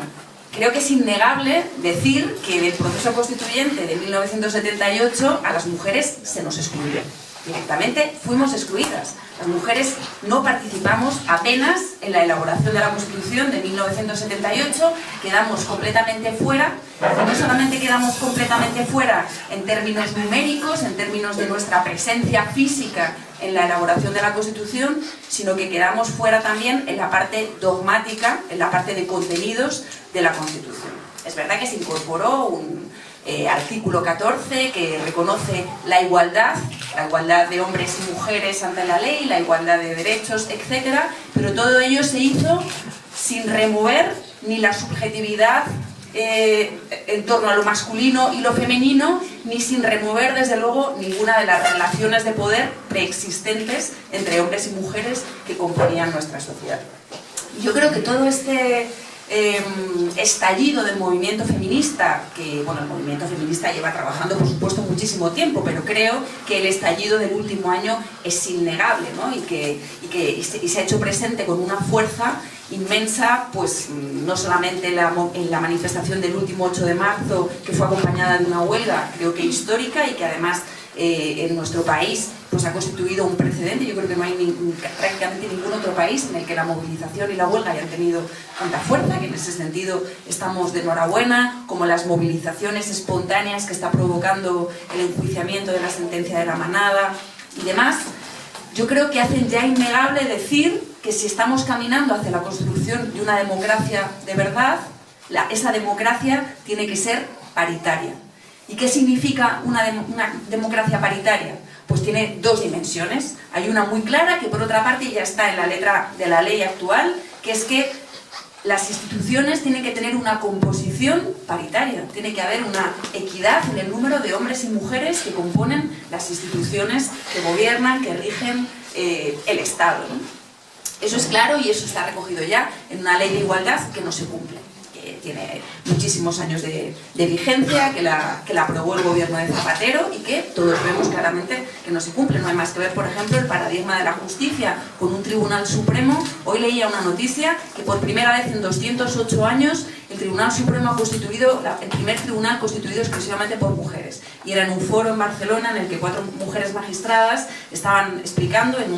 creo que es innegable decir que en el proceso constituyente de 1978 a las mujeres se nos excluyó. Directamente fuimos excluidas. Las mujeres no participamos apenas en la elaboración de la Constitución de 1978, quedamos completamente fuera, y no solamente quedamos completamente fuera en términos numéricos, en términos de nuestra presencia física en la elaboración de la Constitución, sino que quedamos fuera también en la parte dogmática, en la parte de contenidos de la Constitución. Es verdad que se incorporó un artículo 14 que reconoce la igualdad de hombres y mujeres ante la ley, la igualdad de derechos, etc. Pero todo ello se hizo sin remover ni la subjetividad en torno a lo masculino y lo femenino, ni sin remover desde luego ninguna de las relaciones de poder preexistentes entre hombres y mujeres que componían nuestra sociedad. Yo creo que todo este estallido del movimiento feminista, que bueno, el movimiento feminista lleva trabajando por supuesto muchísimo tiempo, pero creo que el estallido del último año es innegable, ¿no? y se ha hecho presente con una fuerza inmensa, pues no solamente en la manifestación del último 8 de marzo, que fue acompañada de una huelga, creo que histórica, y que además en nuestro país pues ha constituido un precedente. Yo creo que no hay prácticamente ningún otro país en el que la movilización y la huelga hayan tenido tanta fuerza, que en ese sentido estamos de enhorabuena, como las movilizaciones espontáneas que está provocando el enjuiciamiento de la sentencia de la manada y demás. Yo creo que hacen ya innegable decir que si estamos caminando hacia la construcción de una democracia de verdad, esa democracia tiene que ser paritaria. ¿Y qué significa una democracia paritaria? Pues tiene dos dimensiones. Hay una muy clara que por otra parte ya está en la letra de la ley actual, que es que las instituciones tienen que tener una composición paritaria, tiene que haber una equidad en el número de hombres y mujeres que componen las instituciones que gobiernan, que rigen el Estado, ¿no? Eso es claro y eso está recogido ya en una ley de igualdad que no se cumple, que tiene muchísimos años de vigencia, que la aprobó el gobierno de Zapatero y que todos vemos claramente que no se cumple. No hay más que ver, por ejemplo, el paradigma de la justicia con un Tribunal Supremo. Hoy leía una noticia que por primera vez en 208 años el Tribunal Supremo ha constituido, el primer tribunal constituido exclusivamente por mujeres. Y era en un foro en Barcelona en el que 4 mujeres magistradas estaban explicando en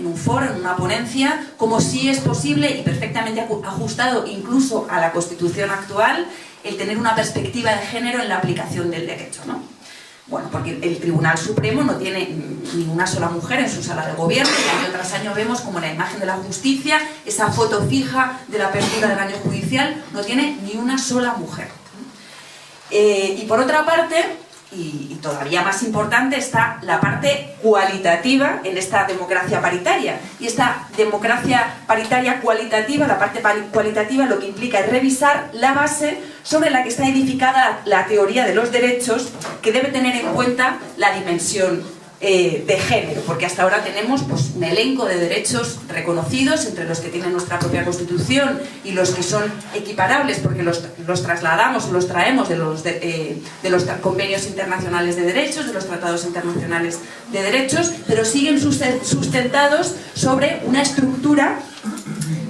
un foro, en una ponencia, cómo sí es posible y perfectamente ajustado incluso a la Constitución actual el tener una perspectiva de género en la aplicación del derecho, ¿no? Bueno, porque el Tribunal Supremo no tiene ni una sola mujer en su sala de gobierno y año tras año vemos como la imagen de la justicia, esa foto fija de la apertura del año judicial, no tiene ni una sola mujer. Y por otra parte, y todavía más importante, está la parte cualitativa en esta democracia paritaria. Y esta democracia paritaria cualitativa, la parte cualitativa, lo que implica es revisar la base sobre la que está edificada la teoría de los derechos, que debe tener en cuenta la dimensión de género, porque hasta ahora tenemos pues, un elenco de derechos reconocidos, entre los que tiene nuestra propia Constitución y los que son equiparables porque los trasladamos o los traemos de los convenios internacionales de derechos, de los tratados internacionales de derechos, pero siguen sustentados sobre una estructura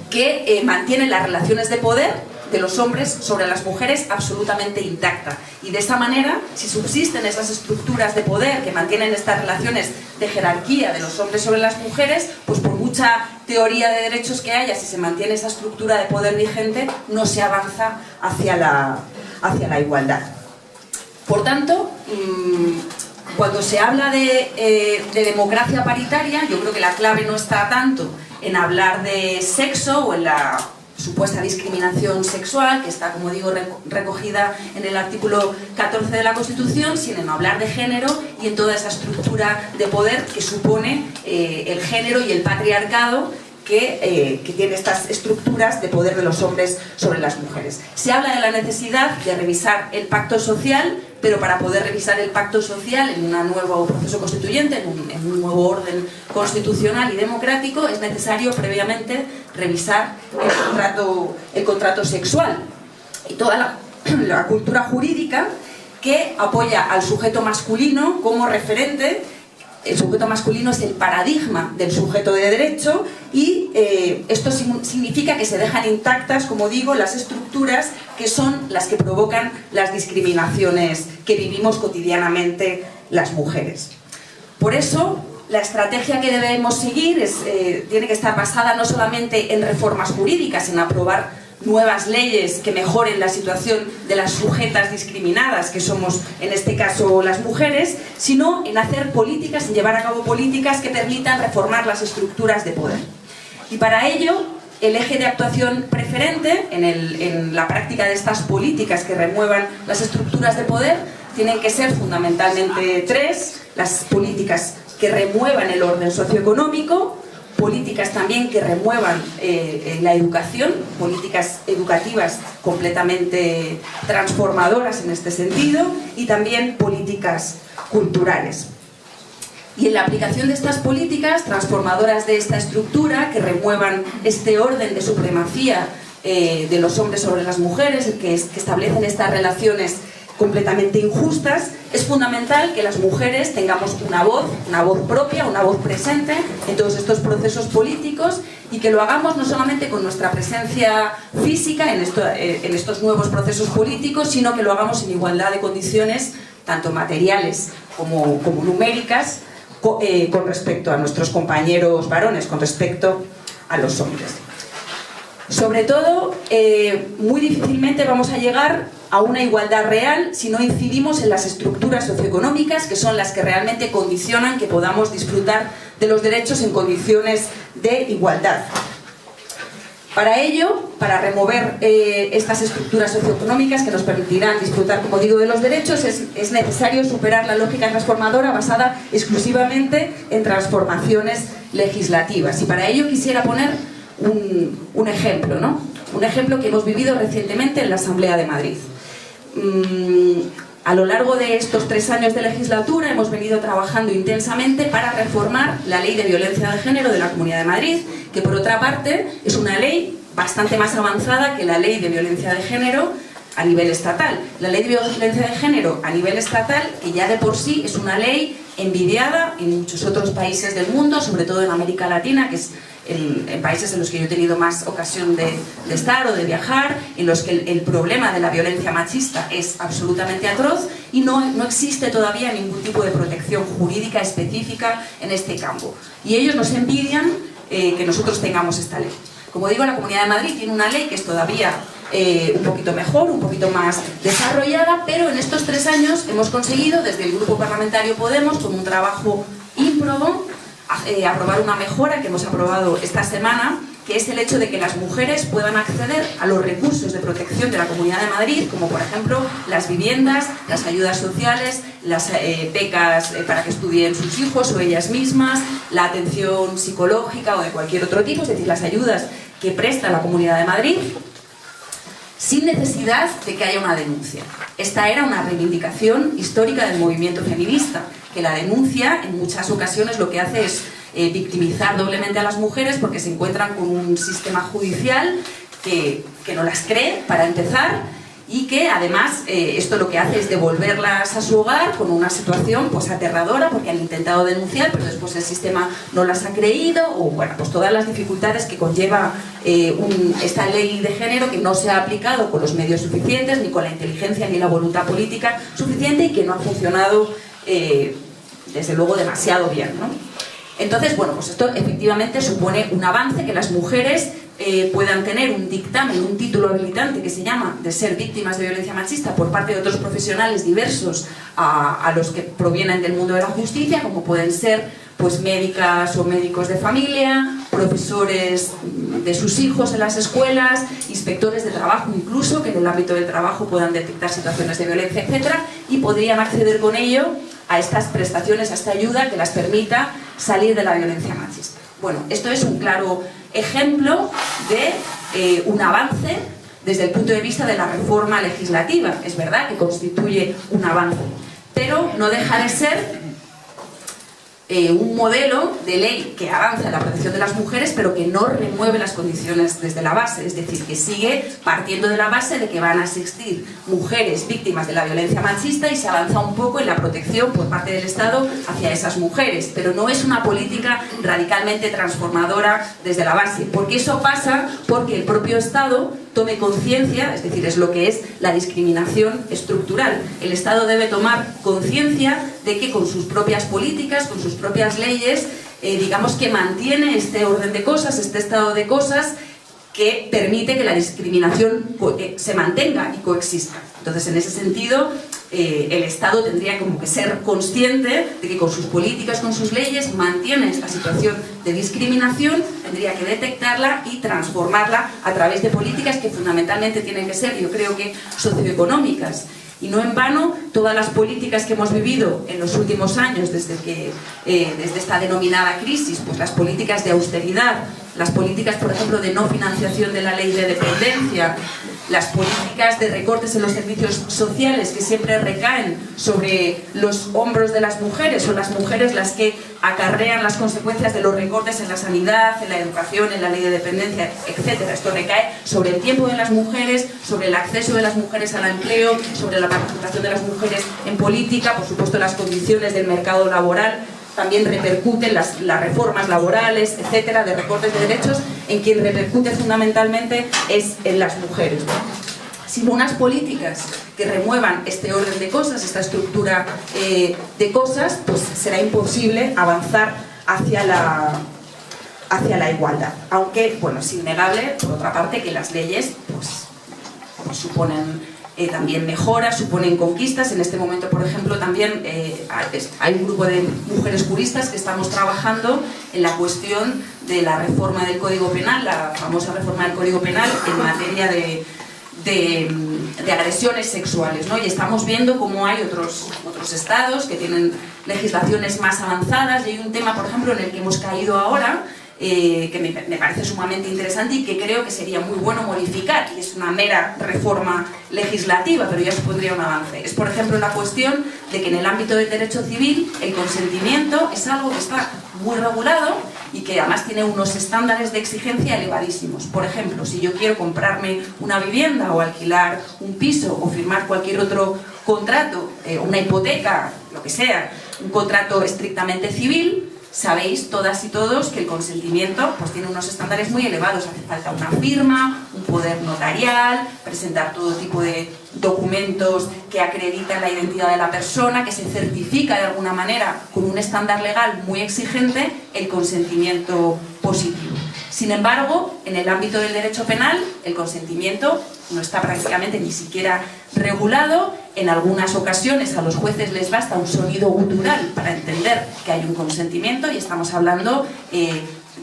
que mantiene las relaciones de poder de los hombres sobre las mujeres absolutamente intacta. Y de esa manera, si subsisten esas estructuras de poder que mantienen estas relaciones de jerarquía de los hombres sobre las mujeres, pues por mucha teoría de derechos que haya, si se mantiene esa estructura de poder vigente, no se avanza hacia la igualdad. Por tanto, cuando se habla de democracia paritaria, yo creo que la clave no está tanto en hablar de sexo o en la supuesta discriminación sexual, que está, como digo, recogida en el artículo 14 de la Constitución, sino en hablar de género y en toda esa estructura de poder que supone el género y el patriarcado que tiene estas estructuras de poder de los hombres sobre las mujeres. Se habla de la necesidad de revisar el pacto social, pero para poder revisar el pacto social en un nuevo proceso constituyente, en un nuevo orden constitucional y democrático, es necesario previamente revisar el contrato sexual y toda la cultura jurídica que apoya al sujeto masculino como referente. El sujeto masculino es el paradigma del sujeto de derecho y esto significa que se dejan intactas, como digo, las estructuras que son las que provocan las discriminaciones que vivimos cotidianamente las mujeres. Por eso, la estrategia que debemos seguir tiene que estar basada no solamente en reformas jurídicas, en aprobar nuevas leyes que mejoren la situación de las sujetas discriminadas, que somos en este caso las mujeres, sino en hacer políticas, en llevar a cabo políticas que permitan reformar las estructuras de poder. Y para ello, el eje de actuación preferente en la práctica de estas políticas que remuevan las estructuras de poder tienen que ser fundamentalmente 3: las políticas que remuevan el orden socioeconómico, políticas también que remuevan la educación, políticas educativas completamente transformadoras en este sentido, y también políticas culturales. Y en la aplicación de estas políticas transformadoras de esta estructura, que remuevan este orden de supremacía de los hombres sobre las mujeres, que establecen estas relaciones completamente injustas, es fundamental que las mujeres tengamos una voz propia, una voz presente en todos estos procesos políticos, y que lo hagamos no solamente con nuestra presencia física en estos nuevos procesos políticos, sino que lo hagamos en igualdad de condiciones, tanto materiales como numéricas, con respecto a nuestros compañeros varones, con respecto a los hombres. Sobre todo, muy difícilmente vamos a llegar a una igualdad real si no incidimos en las estructuras socioeconómicas, que son las que realmente condicionan que podamos disfrutar de los derechos en condiciones de igualdad. Para ello, para remover estas estructuras socioeconómicas que nos permitirán disfrutar, como digo, de los derechos, es necesario superar la lógica transformadora basada exclusivamente en transformaciones legislativas. Y para ello quisiera poner un ejemplo, ¿no? Un ejemplo que hemos vivido recientemente en la Asamblea de Madrid. A lo largo de estos 3 años de legislatura hemos venido trabajando intensamente para reformar la Ley de Violencia de Género de la Comunidad de Madrid, que por otra parte es una ley bastante más avanzada que la Ley de Violencia de Género a nivel estatal. La Ley de Violencia de Género a nivel estatal, que ya de por sí es una ley envidiada en muchos otros países del mundo, sobre todo en América Latina, que es en países en los que yo he tenido más ocasión de estar o de viajar, en los que el problema de la violencia machista es absolutamente atroz y no existe todavía ningún tipo de protección jurídica específica en este campo. Y ellos nos envidian que nosotros tengamos esta ley. Como digo, la Comunidad de Madrid tiene una ley que es todavía un poquito mejor, un poquito más desarrollada, pero en estos 3 años hemos conseguido, desde el Grupo Parlamentario Podemos, con un trabajo ímprobo, aprobar una mejora que hemos aprobado esta semana, que es el hecho de que las mujeres puedan acceder a los recursos de protección de la Comunidad de Madrid, como por ejemplo las viviendas, las ayudas sociales, las becas para que estudien sus hijos o ellas mismas, la atención psicológica o de cualquier otro tipo, es decir, las ayudas que presta la Comunidad de Madrid, sin necesidad de que haya una denuncia. Esta era una reivindicación histórica del movimiento feminista, que la denuncia en muchas ocasiones lo que hace es victimizar doblemente a las mujeres porque se encuentran con un sistema judicial que no las cree, para empezar, y que además esto lo que hace es devolverlas a su hogar con una situación pues aterradora, porque han intentado denunciar pero después el sistema no las ha creído, o bueno, pues todas las dificultades que conlleva esta ley de género, que no se ha aplicado con los medios suficientes, ni con la inteligencia ni la voluntad política suficiente, y que no ha funcionado desde luego demasiado bien, ¿no? Entonces, bueno, pues esto efectivamente supone un avance, que las mujeres puedan tener un dictamen, un título habilitante que se llama de ser víctimas de violencia machista por parte de otros profesionales diversos a los que provienen del mundo de la justicia, como pueden ser pues médicas o médicos de familia, profesores de sus hijos en las escuelas, inspectores de trabajo incluso, que en el ámbito del trabajo puedan detectar situaciones de violencia, etcétera, y podrían acceder con ello a estas prestaciones, a esta ayuda que las permita salir de la violencia machista. Bueno, esto es un claro ejemplo de un avance desde el punto de vista de la reforma legislativa. Es verdad que constituye un avance, pero no deja de ser un modelo de ley que avanza en la protección de las mujeres, pero que no remueve las condiciones desde la base, es decir, que sigue partiendo de la base de que van a existir mujeres víctimas de la violencia machista, y se avanza un poco en la protección por parte del Estado hacia esas mujeres, pero no es una política radicalmente transformadora desde la base, porque eso pasa porque el propio Estado tome conciencia, es decir, es lo que es la discriminación estructural. El Estado debe tomar conciencia de que con sus propias políticas, con sus propias leyes, digamos que mantiene este orden de cosas, este estado de cosas que permite que la discriminación se mantenga y coexista. Entonces, en ese sentido, el Estado tendría como que ser consciente de que con sus políticas, con sus leyes, mantiene esta situación de discriminación, tendría que detectarla y transformarla a través de políticas que fundamentalmente tienen que ser, yo creo que, socioeconómicas. Y no en vano, todas las políticas que hemos vivido en los últimos años, desde esta denominada crisis, pues las políticas de austeridad, las políticas, por ejemplo, de no financiación de la ley de dependencia, las políticas de recortes en los servicios sociales que siempre recaen sobre los hombros de las mujeres, son las mujeres las que acarrean las consecuencias de los recortes en la sanidad, en la educación, en la ley de dependencia, etc. Esto recae sobre el tiempo de las mujeres, sobre el acceso de las mujeres al empleo, sobre la participación de las mujeres en política, por supuesto las condiciones del mercado laboral. También repercuten las reformas laborales, etcétera, de recortes de derechos, en quien repercute fundamentalmente es en las mujeres, ¿no? Sin unas políticas que remuevan este orden de cosas, esta estructura de cosas, pues será imposible avanzar hacia la igualdad. Aunque, bueno, es innegable, por otra parte, que las leyes pues suponen también mejoras, suponen conquistas. En este momento, por ejemplo, también hay un grupo de mujeres juristas que estamos trabajando en la cuestión de la reforma del Código Penal, la famosa reforma del Código Penal en materia de agresiones sexuales, ¿no? Y estamos viendo cómo hay otros estados que tienen legislaciones más avanzadas, y hay un tema, por ejemplo, en el que hemos caído ahora, que me parece sumamente interesante y que creo que sería muy bueno modificar, y es una mera reforma legislativa, pero ya supondría un avance. Es, por ejemplo, la cuestión de que en el ámbito del derecho civil el consentimiento es algo que está muy regulado y que además tiene unos estándares de exigencia elevadísimos. Por ejemplo, si yo quiero comprarme una vivienda o alquilar un piso o firmar cualquier otro contrato, una hipoteca, lo que sea, un contrato estrictamente civil, sabéis todas y todos que el consentimiento pues tiene unos estándares muy elevados. Hace falta una firma, un poder notarial, presentar todo tipo de documentos que acreditan la identidad de la persona, que se certifica de alguna manera con un estándar legal muy exigente el consentimiento positivo. Sin embargo, en el ámbito del derecho penal, el consentimiento no está prácticamente ni siquiera regulado. En algunas ocasiones a los jueces les basta un sonido gutural para entender que hay un consentimiento, y estamos hablando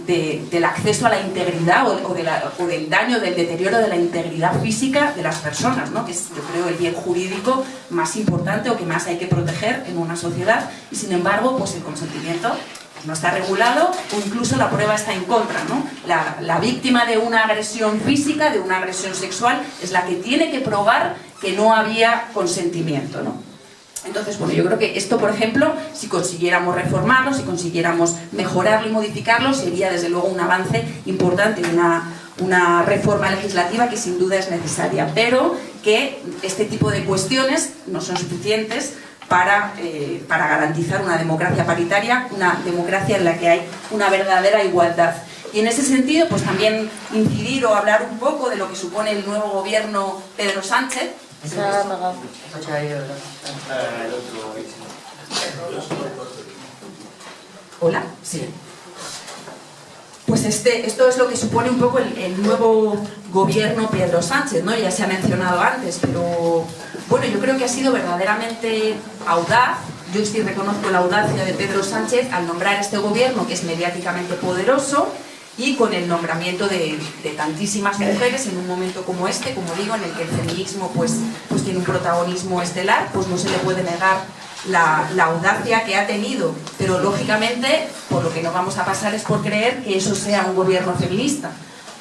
del acceso a la integridad o del daño, del deterioro de la integridad física de las personas, ¿no? Que es, yo creo, el bien jurídico más importante o que más hay que proteger en una sociedad, y sin embargo, pues el consentimiento no está regulado, o incluso la prueba está en contra, ¿no? La víctima de una agresión física, de una agresión sexual, es la que tiene que probar que no había consentimiento, ¿no? Entonces, bueno, yo creo que esto, por ejemplo, si consiguiéramos reformarlo, si consiguiéramos mejorarlo y modificarlo, sería desde luego un avance importante, una reforma legislativa que sin duda es necesaria, pero que este tipo de cuestiones no son suficientes para garantizar una democracia paritaria, una democracia en la que hay una verdadera igualdad. Y en ese sentido, pues también incidir o hablar un poco de lo que supone el nuevo gobierno Pedro Sánchez. Hola, sí. Pues esto es lo que supone un poco el nuevo gobierno Pedro Sánchez, ¿no? Ya se ha mencionado antes, pero bueno, yo creo que ha sido verdaderamente audaz. Yo sí reconozco la audacia de Pedro Sánchez al nombrar este gobierno, que es mediáticamente poderoso, y con el nombramiento de tantísimas mujeres en un momento como este, como digo, en el que el feminismo pues tiene un protagonismo estelar, pues no se le puede negar la audacia que ha tenido, pero lógicamente por lo que no vamos a pasar es por creer que eso sea un gobierno feminista.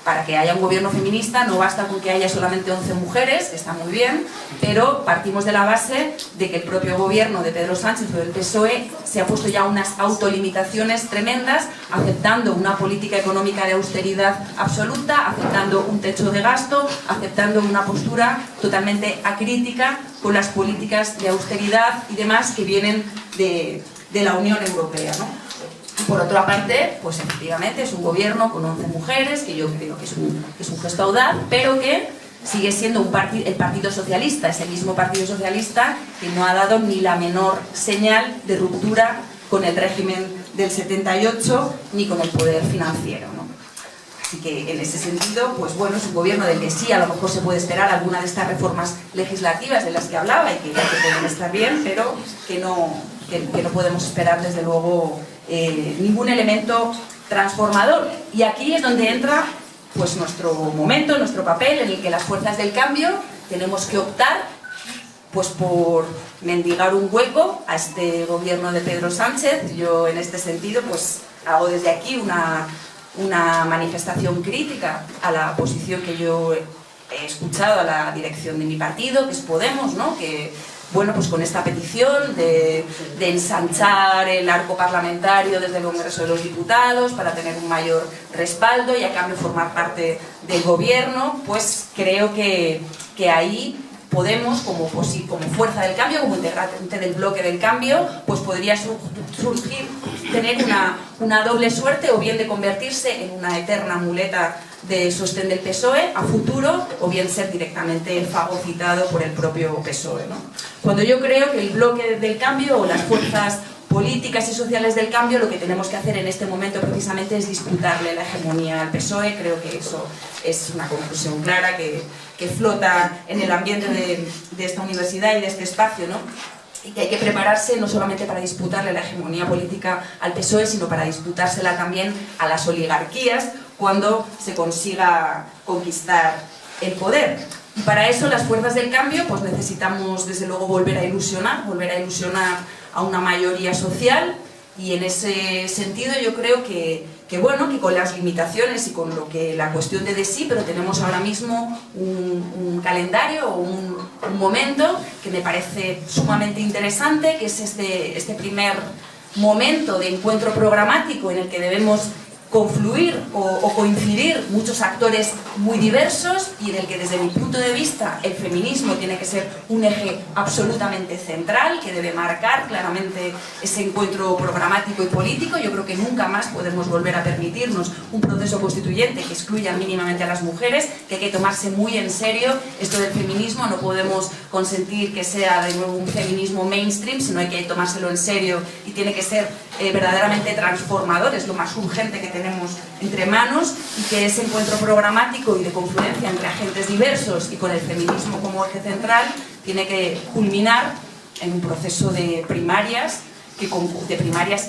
Para que haya un gobierno feminista no basta con que haya solamente 11 mujeres, que está muy bien, pero partimos de la base de que el propio gobierno de Pedro Sánchez o del PSOE se ha puesto ya unas autolimitaciones tremendas, aceptando una política económica de austeridad absoluta, aceptando un techo de gasto, aceptando una postura totalmente acrítica con las políticas de austeridad y demás que vienen de la Unión Europea, ¿no? Por otra parte, pues efectivamente es un gobierno con 11 mujeres, que yo creo que es un gesto audaz, pero que sigue siendo el Partido Socialista, ese mismo Partido Socialista que no ha dado ni la menor señal de ruptura con el régimen del 78 ni con el poder financiero, ¿no? Así que en ese sentido, pues bueno, es un gobierno del que sí, a lo mejor se puede esperar alguna de estas reformas legislativas de las que hablaba y que pueden estar bien, pero que no podemos esperar desde luego ningún elemento transformador. Y aquí es donde entra pues nuestro momento, nuestro papel, en el que las fuerzas del cambio tenemos que optar pues por mendigar un hueco a este gobierno de Pedro Sánchez. Yo en este sentido pues hago desde aquí una manifestación crítica a la posición que yo he escuchado a la dirección de mi partido, que es Podemos, ¿no? Que bueno, pues con esta petición de ensanchar el arco parlamentario desde el Congreso de los Diputados para tener un mayor respaldo y a cambio formar parte del gobierno, pues creo que ahí Podemos, como fuerza del cambio, como integrante del bloque del cambio, pues podría surgir, tener una doble suerte, o bien de convertirse en una eterna muleta de sostén del PSOE a futuro, o bien ser directamente fagocitado por el propio PSOE, ¿no? Cuando yo creo que el bloque del cambio o las fuerzas políticas y sociales del cambio, lo que tenemos que hacer en este momento precisamente es disputarle la hegemonía al PSOE. Creo que eso es una conclusión clara que flota en el ambiente de esta universidad y de este espacio, ¿no? Y que hay que prepararse no solamente para disputarle la hegemonía política al PSOE, sino para disputársela también a las oligarquías cuando se consiga conquistar el poder. Y para eso las fuerzas del cambio pues necesitamos desde luego volver a ilusionar a una mayoría social Y en ese sentido yo creo que bueno, que con las limitaciones y con lo que la cuestión de sí, pero tenemos ahora mismo un calendario o un momento que me parece sumamente interesante, que es este primer momento de encuentro programático en el que debemos confluir o coincidir muchos actores muy diversos y en el que desde mi punto de vista el feminismo tiene que ser un eje absolutamente central que debe marcar claramente ese encuentro programático y político. Yo creo que nunca más podemos volver a permitirnos un proceso constituyente que excluya mínimamente a las mujeres, que hay que tomarse muy en serio esto del feminismo. No podemos consentir que sea de nuevo un feminismo mainstream, sino hay que tomárselo en serio y tiene que ser verdaderamente transformador. Es lo más urgente que tenemos entre manos, y que ese encuentro programático y de confluencia entre agentes diversos y con el feminismo como eje central tiene que culminar en un proceso de primarias que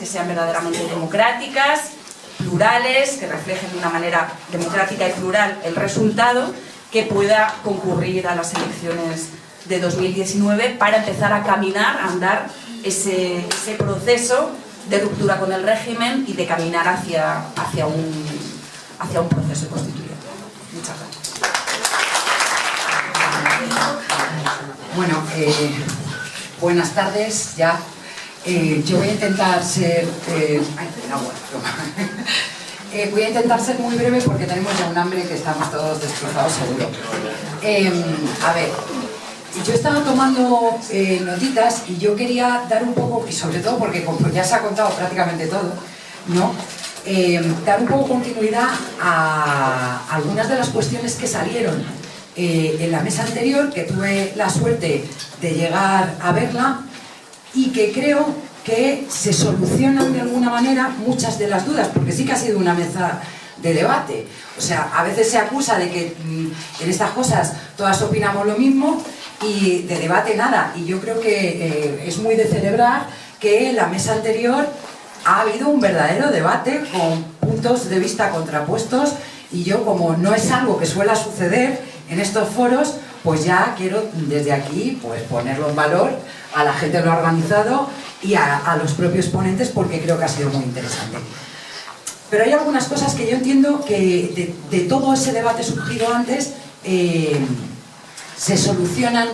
sean verdaderamente democráticas, plurales, que reflejen de una manera democrática y plural el resultado, que pueda concurrir a las elecciones de 2019 para empezar a caminar, a andar ese proceso de ruptura con el régimen y de caminar hacia un proceso constituyente. Muchas gracias. Bueno, buenas tardes ya. Yo voy a intentar ser... voy a intentar ser muy breve porque tenemos ya un hambre que estamos todos destrozados seguro. A ver, yo estaba tomando notitas y yo quería dar un poco, y sobre todo porque como ya se ha contado prácticamente todo, ¿no? Dar un poco continuidad a algunas de las cuestiones que salieron en la mesa anterior, que tuve la suerte de llegar a verla y que creo que se solucionan de alguna manera muchas de las dudas, porque sí que ha sido una mesa de debate. O sea, a veces se acusa de que en estas cosas todas opinamos lo mismo y de debate nada. Y yo creo que es muy de celebrar que en la mesa anterior ha habido un verdadero debate con puntos de vista contrapuestos, y yo, como no es algo que suele suceder en estos foros, pues ya quiero desde aquí pues ponerlo en valor a la gente que lo ha organizado y a los propios ponentes, porque creo que ha sido muy interesante. Pero hay algunas cosas que yo entiendo que de todo ese debate surgido antes se solucionan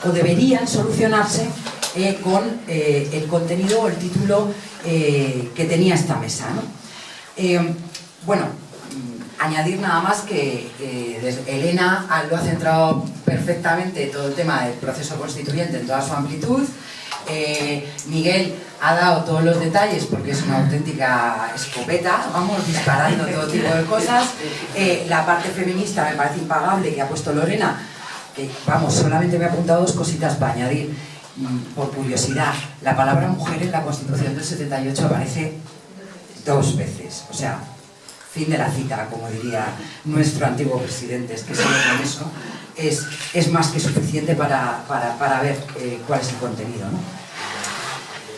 o deberían solucionarse con el contenido o el título que tenía esta mesa, ¿no? Bueno, añadir nada más que Elena lo ha centrado perfectamente todo el tema del proceso constituyente en toda su amplitud. Miguel ha dado todos los detalles porque es una auténtica escopeta, vamos disparando todo tipo de cosas. La parte feminista me parece impagable que ha puesto Lorena, que vamos, solamente me he apuntado dos cositas para añadir, por curiosidad. La palabra mujer en la Constitución del 78 aparece 2 veces, o sea, fin de la cita, como diría nuestro antiguo presidente. Es que solo con eso es más que suficiente para ver cuál es el contenido, ¿no?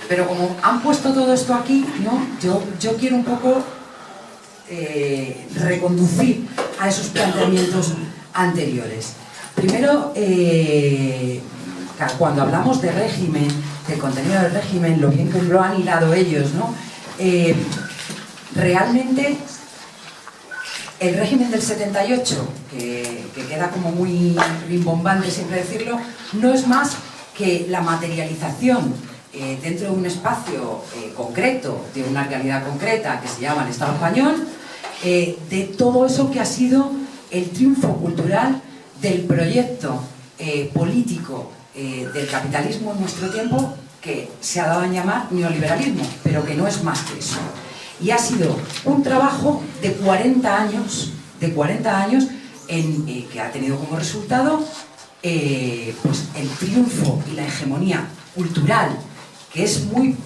Pero como han puesto todo esto aquí, ¿no? Yo quiero un poco reconducir a esos planteamientos anteriores. Primero, cuando hablamos de régimen, del contenido del régimen, lo bien que lo han hilado ellos, ¿no? Realmente el régimen del 78, que queda como muy rimbombante siempre decirlo, no es más que la materialización dentro de un espacio concreto, de una realidad concreta que se llama el Estado español, de todo eso que ha sido el triunfo cultural del proyecto político del capitalismo en nuestro tiempo, que se ha dado a llamar neoliberalismo, pero que no es más que eso. Y ha sido un trabajo de 40 años que ha tenido como resultado pues el triunfo y la hegemonía cultural, que es muy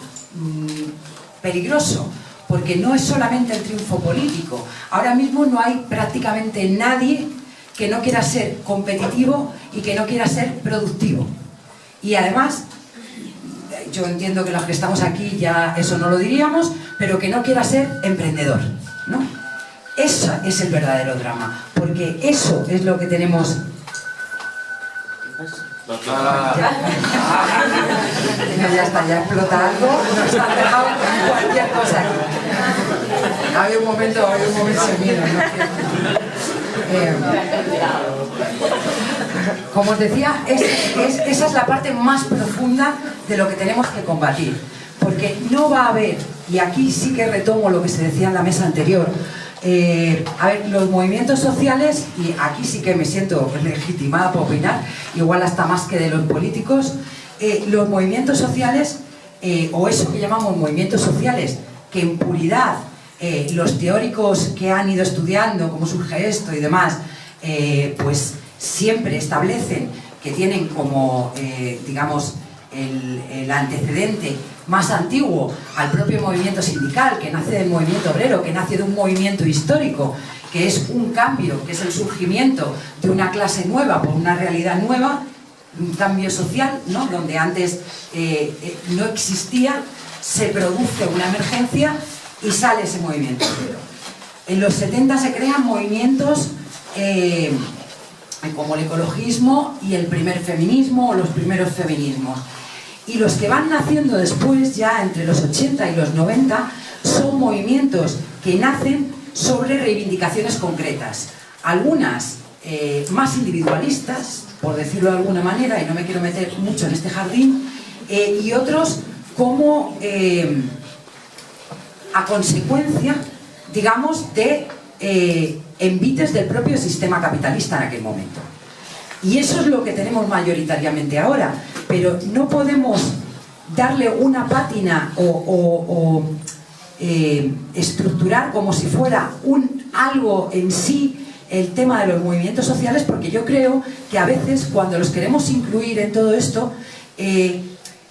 peligroso, porque no es solamente el triunfo político. Ahora mismo no hay prácticamente nadie que no quiera ser competitivo y que no quiera ser productivo. Y además, yo entiendo que los que estamos aquí ya eso no lo diríamos, pero que no quiera ser emprendedor, ¿no? Eso es el verdadero drama, porque eso es lo que tenemos... Ya está, ya explota algo, nos han dejado cualquier cosa aquí. Había un momento miedo, ¿no? Como os decía, esa es la parte más profunda de lo que tenemos que combatir, porque no va a haber, y aquí sí que retomo lo que se decía en la mesa anterior, a ver, los movimientos sociales, y aquí sí que me siento legitimada para opinar, igual hasta más que de los políticos, los movimientos sociales, o eso que llamamos movimientos sociales, que en puridad los teóricos que han ido estudiando cómo surge esto y demás, pues siempre establecen que tienen como, digamos, el antecedente más antiguo al propio movimiento sindical, que nace del movimiento obrero, que nace de un movimiento histórico, que es un cambio, que es el surgimiento de una clase nueva por una realidad nueva, un cambio social, ¿no? Donde antes no existía, se produce una emergencia y sale ese movimiento obrero. En los 70 se crean movimientos como el ecologismo y el primer feminismo o los primeros feminismos. Y los que van naciendo después, ya entre los 80 y los 90, son movimientos que nacen sobre reivindicaciones concretas. Algunas más individualistas, por decirlo de alguna manera, y no me quiero meter mucho en este jardín, y otros como a consecuencia, digamos, de envites del propio sistema capitalista en aquel momento. Y eso es lo que tenemos mayoritariamente ahora, pero no podemos darle una pátina o estructurar como si fuera algo en sí el tema de los movimientos sociales, porque yo creo que a veces cuando los queremos incluir en todo esto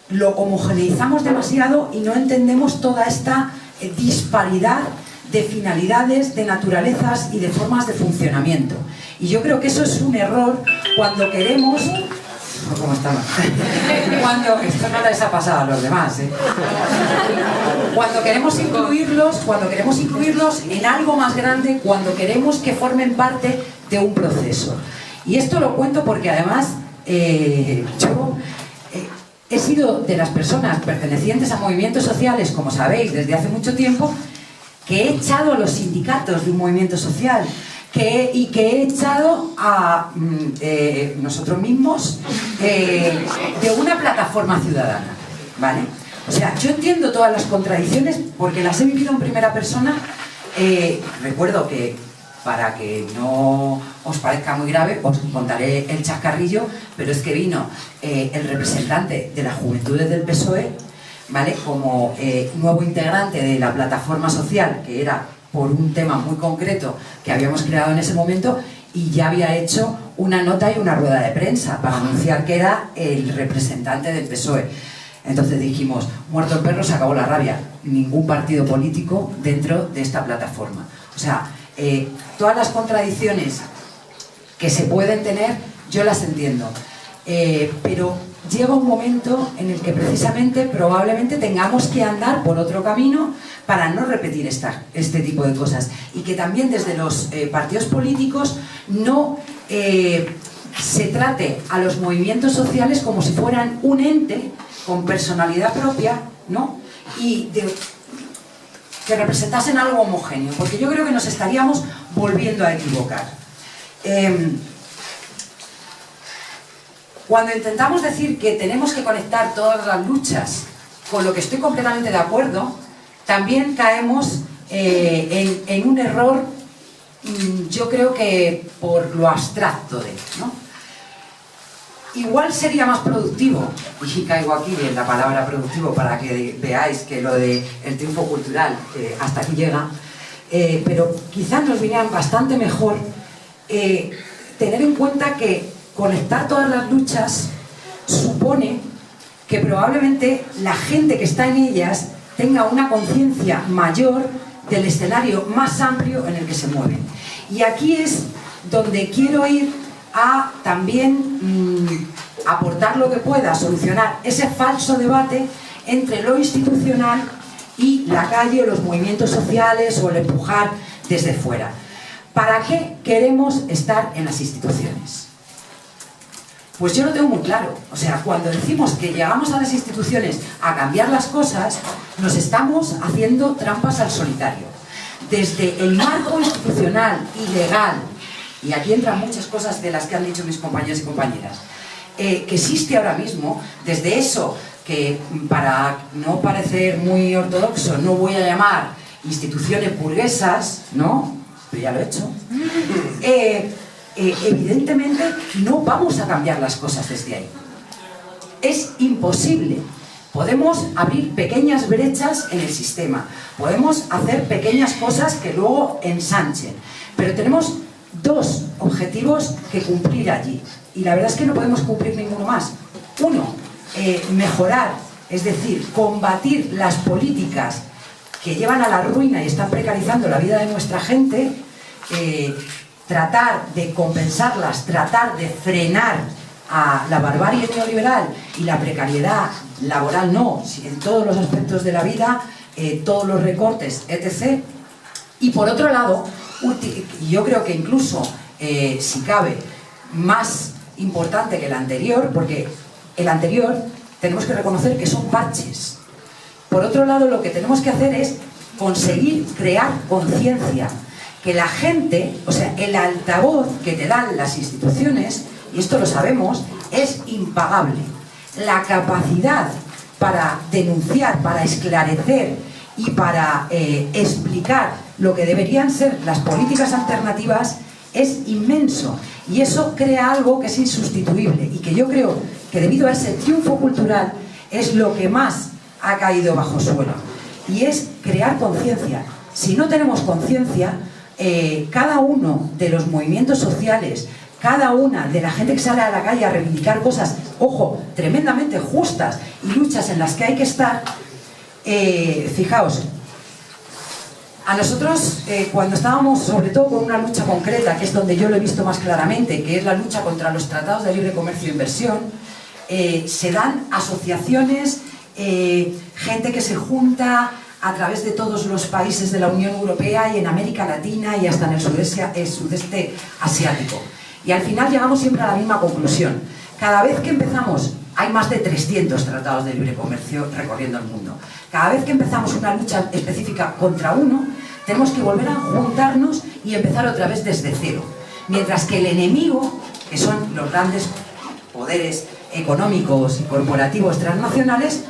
lo homogeneizamos demasiado y no entendemos toda esta disparidad de finalidades, de naturalezas y de formas de funcionamiento. Y yo creo que eso es un error cuando queremos... ¿Cómo estamos? Esto no les ha pasado a los demás, ¿eh? Cuando queremos incluirlos en algo más grande, cuando queremos que formen parte de un proceso. Y esto lo cuento porque además yo he sido de las personas pertenecientes a movimientos sociales, como sabéis, desde hace mucho tiempo, que he echado a los sindicatos de un movimiento social y que he echado a nosotros mismos de una plataforma ciudadana, ¿vale? O sea, yo entiendo todas las contradicciones porque las he vivido en primera persona. Recuerdo que, para que no os parezca muy grave, os contaré el chascarrillo, pero es que vino el representante de las Juventudes del PSOE, ¿vale? Como nuevo integrante de la plataforma social, que era por un tema muy concreto que habíamos creado en ese momento, y ya había hecho una nota y una rueda de prensa para anunciar que era el representante del PSOE. Entonces dijimos, muerto el perro, se acabó la rabia. Ningún partido político dentro de esta plataforma. O sea, todas las contradicciones que se pueden tener, yo las entiendo. Pero llega un momento en el que precisamente probablemente tengamos que andar por otro camino para no repetir este tipo de cosas, y que también desde los partidos políticos no se trate a los movimientos sociales como si fueran un ente con personalidad propia, ¿no? Y que representasen algo homogéneo, porque yo creo que nos estaríamos volviendo a equivocar. Cuando intentamos decir que tenemos que conectar todas las luchas, con lo que estoy completamente de acuerdo, también caemos en un error, yo creo que por lo abstracto de, ¿no? Igual sería más productivo, y caigo aquí en la palabra productivo para que veáis que lo del triunfo cultural hasta aquí llega, pero quizás nos vinieran bastante mejor tener en cuenta que conectar todas las luchas supone que probablemente la gente que está en ellas tenga una conciencia mayor del escenario más amplio en el que se mueven. Y aquí es donde quiero ir a también aportar lo que pueda a solucionar ese falso debate entre lo institucional y la calle, o los movimientos sociales, o el empujar desde fuera. ¿Para qué queremos estar en las instituciones? Pues yo lo tengo muy claro. O sea, cuando decimos que llegamos a las instituciones a cambiar las cosas, nos estamos haciendo trampas al solitario. Desde el marco institucional y legal, y aquí entran muchas cosas de las que han dicho mis compañeros y compañeras, que existe ahora mismo, desde eso que, para no parecer muy ortodoxo, no voy a llamar instituciones burguesas, ¿no? Pero ya lo he hecho. Evidentemente no vamos a cambiar las cosas desde ahí. Es imposible. Podemos abrir pequeñas brechas en el sistema, podemos hacer pequeñas cosas que luego ensanchen, pero tenemos dos objetivos que cumplir allí, y la verdad es que no podemos cumplir ninguno más. Uno, mejorar, es decir, combatir las políticas que llevan a la ruina y están precarizando la vida de nuestra gente, tratar de compensarlas, tratar de frenar a la barbarie neoliberal y la precariedad laboral, no, en todos los aspectos de la vida, todos los recortes, etc. Y por otro lado, yo creo que incluso, si cabe, más importante que el anterior, porque el anterior tenemos que reconocer que son parches. Por otro lado, lo que tenemos que hacer es conseguir crear conciencia, que la gente, o sea, el altavoz que te dan las instituciones, y esto lo sabemos, es impagable. La capacidad para denunciar, para esclarecer y para explicar lo que deberían ser las políticas alternativas es inmenso. Y eso crea algo que es insustituible y que yo creo que debido a ese triunfo cultural es lo que más ha caído bajo suelo. Y es crear conciencia. Si no tenemos conciencia, cada uno de los movimientos sociales, cada una de la gente que sale a la calle a reivindicar cosas, ojo, tremendamente justas y luchas en las que hay que estar, fijaos, a nosotros cuando estábamos sobre todo con una lucha concreta, que es donde yo lo he visto más claramente, que es la lucha contra los tratados de libre comercio e inversión, se dan asociaciones, gente que se junta a través de todos los países de la Unión Europea y en América Latina y hasta en el sudeste asiático. Y al final llegamos siempre a la misma conclusión. Cada vez que empezamos, hay más de 300 tratados de libre comercio recorriendo el mundo. Cada vez que empezamos una lucha específica contra uno, tenemos que volver a juntarnos y empezar otra vez desde cero. Mientras que el enemigo, que son los grandes poderes económicos y corporativos transnacionales,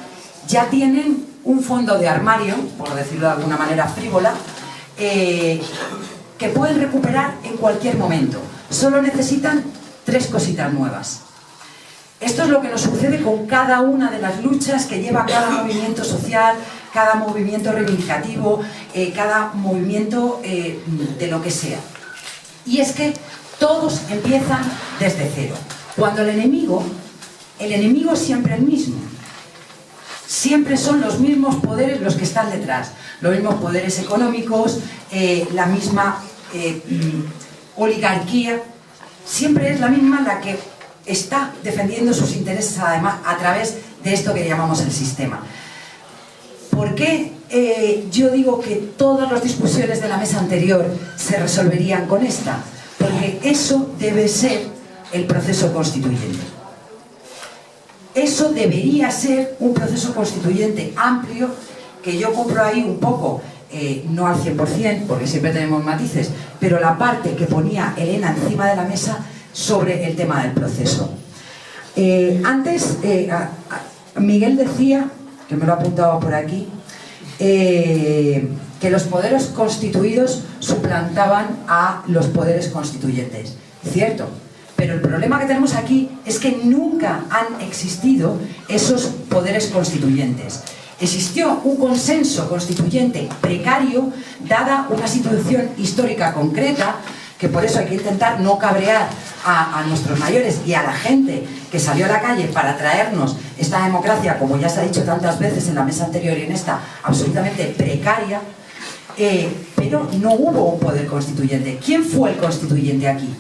ya tienen un fondo de armario, por decirlo de alguna manera frívola, que pueden recuperar en cualquier momento. Solo necesitan 3 cositas nuevas. Esto es lo que nos sucede con cada una de las luchas que lleva cada movimiento social, cada movimiento reivindicativo, cada movimiento de lo que sea. Y es que todos empiezan desde cero. Cuando el enemigo es siempre el mismo. Siempre son los mismos poderes los que están detrás. Los mismos poderes económicos, la misma oligarquía. Siempre es la misma la que está defendiendo sus intereses, además, a través de esto que llamamos el sistema. ¿Por qué yo digo que todas las discusiones de la mesa anterior se resolverían con esta? Porque eso debe ser el proceso constituyente. Eso debería ser un proceso constituyente amplio, que yo compro ahí un poco, no al 100%, porque siempre tenemos matices, pero la parte que ponía Elena encima de la mesa sobre el tema del proceso. Antes, Miguel decía, que me lo ha apuntado por aquí, que los poderes constituidos suplantaban a los poderes constituyentes. Cierto. Pero el problema que tenemos aquí es que nunca han existido esos poderes constituyentes. Existió un consenso constituyente precario, dada una situación histórica concreta, que por eso hay que intentar no cabrear a nuestros mayores y a la gente que salió a la calle para traernos esta democracia, como ya se ha dicho tantas veces en la mesa anterior y en esta, absolutamente precaria, pero no hubo un poder constituyente. ¿Quién fue el constituyente aquí?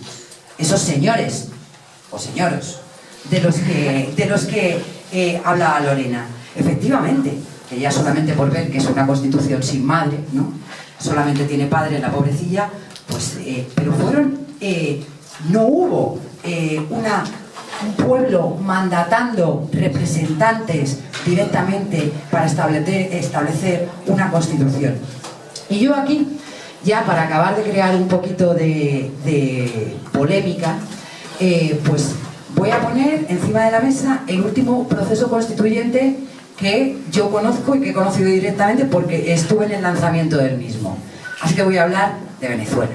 Esos señores, o señoros, de los que hablaba Lorena. Efectivamente, que ya solamente por ver que es una constitución sin madre, ¿no? Solamente tiene padre la pobrecilla, pues, pero fueron, no hubo un pueblo mandatando representantes directamente para establecer una constitución. Y yo aquí, ya para acabar de crear un poquito de polémica, pues voy a poner encima de la mesa el último proceso constituyente que yo conozco y que he conocido directamente porque estuve en el lanzamiento del mismo. Así que voy a hablar de Venezuela.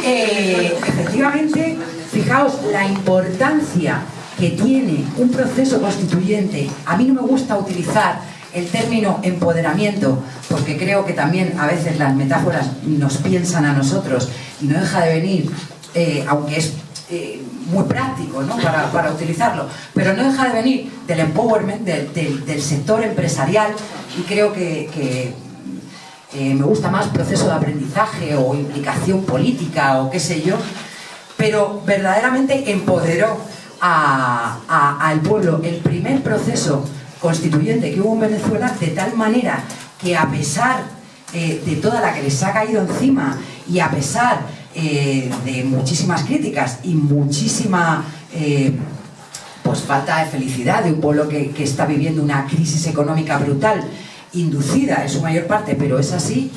Efectivamente, fijaos la importancia que tiene un proceso constituyente. A mí no me gusta utilizar el término empoderamiento porque creo que también a veces las metáforas nos piensan a nosotros y no deja de venir, aunque es muy práctico, ¿no? para utilizarlo, pero no deja de venir del empowerment, del sector empresarial, y creo que me gusta más proceso de aprendizaje o implicación política o qué sé yo, pero verdaderamente empoderó al pueblo. El primer proceso constituyente que hubo en Venezuela, de tal manera que a pesar de toda la que les ha caído encima y a pesar de muchísimas críticas y muchísima pues falta de felicidad de un pueblo que está viviendo una crisis económica brutal, inducida en su mayor parte, pero es así,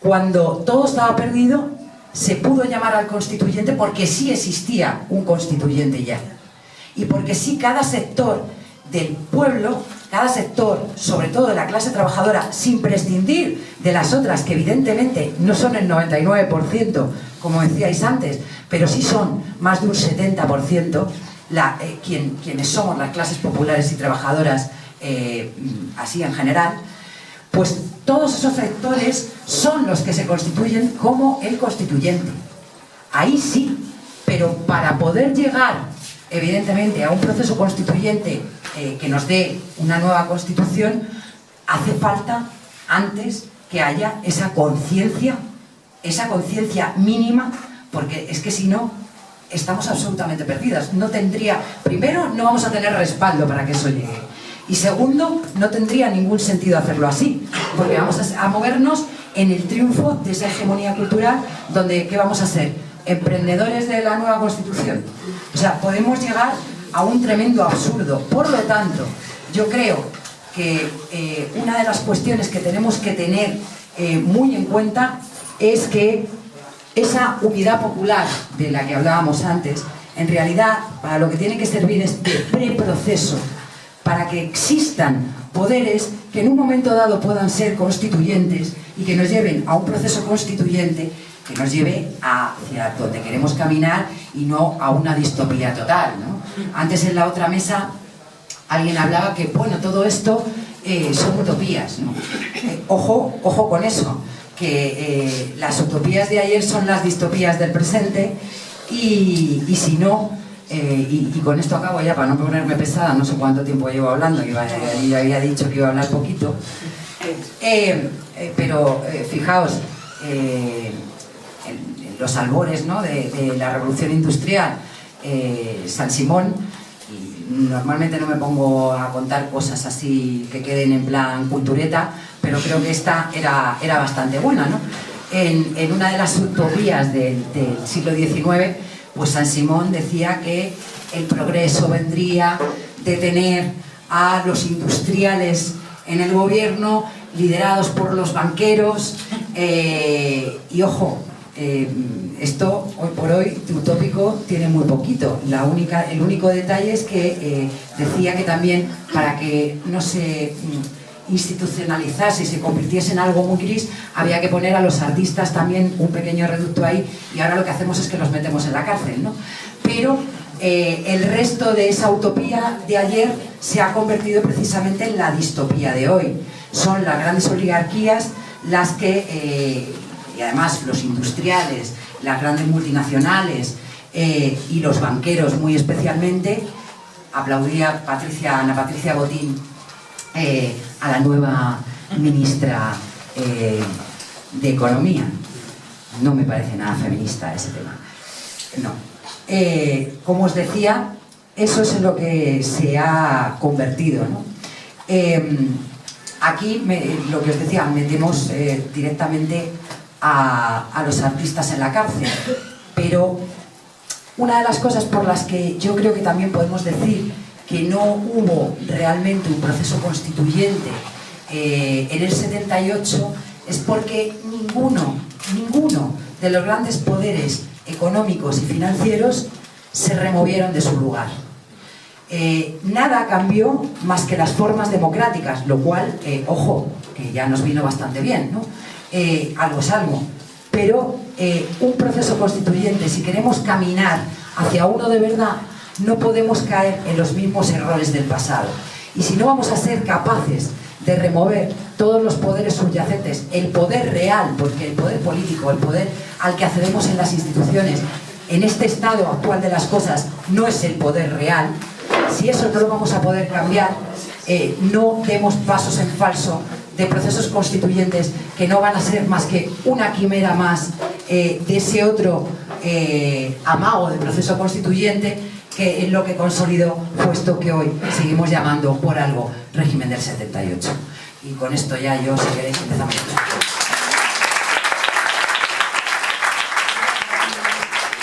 cuando todo estaba perdido se pudo llamar al constituyente porque sí existía un constituyente ya, y porque sí cada sector del pueblo, cada sector, sobre todo de la clase trabajadora, sin prescindir de las otras, que evidentemente no son el 99%, como decíais antes, pero sí son más de un 70%, quienes somos las clases populares y trabajadoras, así en general, pues todos esos sectores son los que se constituyen como el constituyente. Ahí sí, pero para poder llegar, evidentemente, a un proceso constituyente que nos dé una nueva constitución, hace falta antes que haya esa conciencia mínima, porque es que si no, estamos absolutamente perdidas. Primero, no vamos a tener respaldo para que eso llegue. Y segundo, no tendría ningún sentido hacerlo así, porque vamos a movernos en el triunfo de esa hegemonía cultural, donde, ¿qué vamos a ser? ¿Emprendedores de la nueva Constitución? O sea, podemos llegar a un tremendo absurdo. Por lo tanto, yo creo que una de las cuestiones que tenemos que tener muy en cuenta es que esa unidad popular de la que hablábamos antes, en realidad, para lo que tiene que servir es de preproceso, para que existan poderes que en un momento dado puedan ser constituyentes y que nos lleven a un proceso constituyente que nos lleve hacia donde queremos caminar y no a una distopía total, ¿no? Antes en la otra mesa alguien hablaba que, bueno, todo esto son utopías, ¿no? Ojo con eso, que las utopías de ayer son las distopías del presente, y si no, y con esto acabo ya para no ponerme pesada, no sé cuánto tiempo llevo hablando, yo había dicho que iba a hablar poquito, pero fijaos, en los albores, ¿no? de la revolución industrial, San Simón, y normalmente no me pongo a contar cosas así que queden en plan cultureta, pero creo que esta era bastante buena, ¿no? En una de las utopías del siglo XIX, pues San Simón decía que el progreso vendría de tener a los industriales en el gobierno, liderados por los banqueros, y ojo, esto hoy por hoy de utópico tiene muy poquito. El único detalle es que decía que también, para que no se institucionalizase y se convirtiese en algo muy gris, había que poner a los artistas también un pequeño reducto ahí, y ahora lo que hacemos es que los metemos en la cárcel, ¿no? Pero el resto de esa utopía de ayer se ha convertido precisamente en la distopía de hoy. Son las grandes oligarquías las que, y además los industriales, las grandes multinacionales y los banqueros muy especialmente. Aplaudía Ana Patricia Botín a la nueva ministra de Economía. No me parece nada feminista ese tema. No. Como os decía, eso es en lo que se ha convertido, ¿no? Aquí, lo que os decía, metemos directamente a los artistas en la cárcel, pero una de las cosas por las que yo creo que también podemos decir que no hubo realmente un proceso constituyente en el 78 es porque ninguno de los grandes poderes económicos y financieros se removieron de su lugar. Nada cambió más que las formas democráticas, lo cual, ojo, que ya nos vino bastante bien, ¿no? Algo es algo. Pero un proceso constituyente, si queremos caminar hacia uno de verdad, no podemos caer en los mismos errores del pasado. Y si no vamos a ser capaces de remover todos los poderes subyacentes, el poder real, porque el poder político, el poder al que accedemos en las instituciones, en este estado actual de las cosas, no es el poder real. Si eso no lo vamos a poder cambiar, no demos pasos en falso de procesos constituyentes que no van a ser más que una quimera más de ese otro amago de proceso constituyente, que es lo que consolidó puesto que hoy seguimos llamando por algo régimen del 78. Y con esto ya yo, si queréis, empezamos.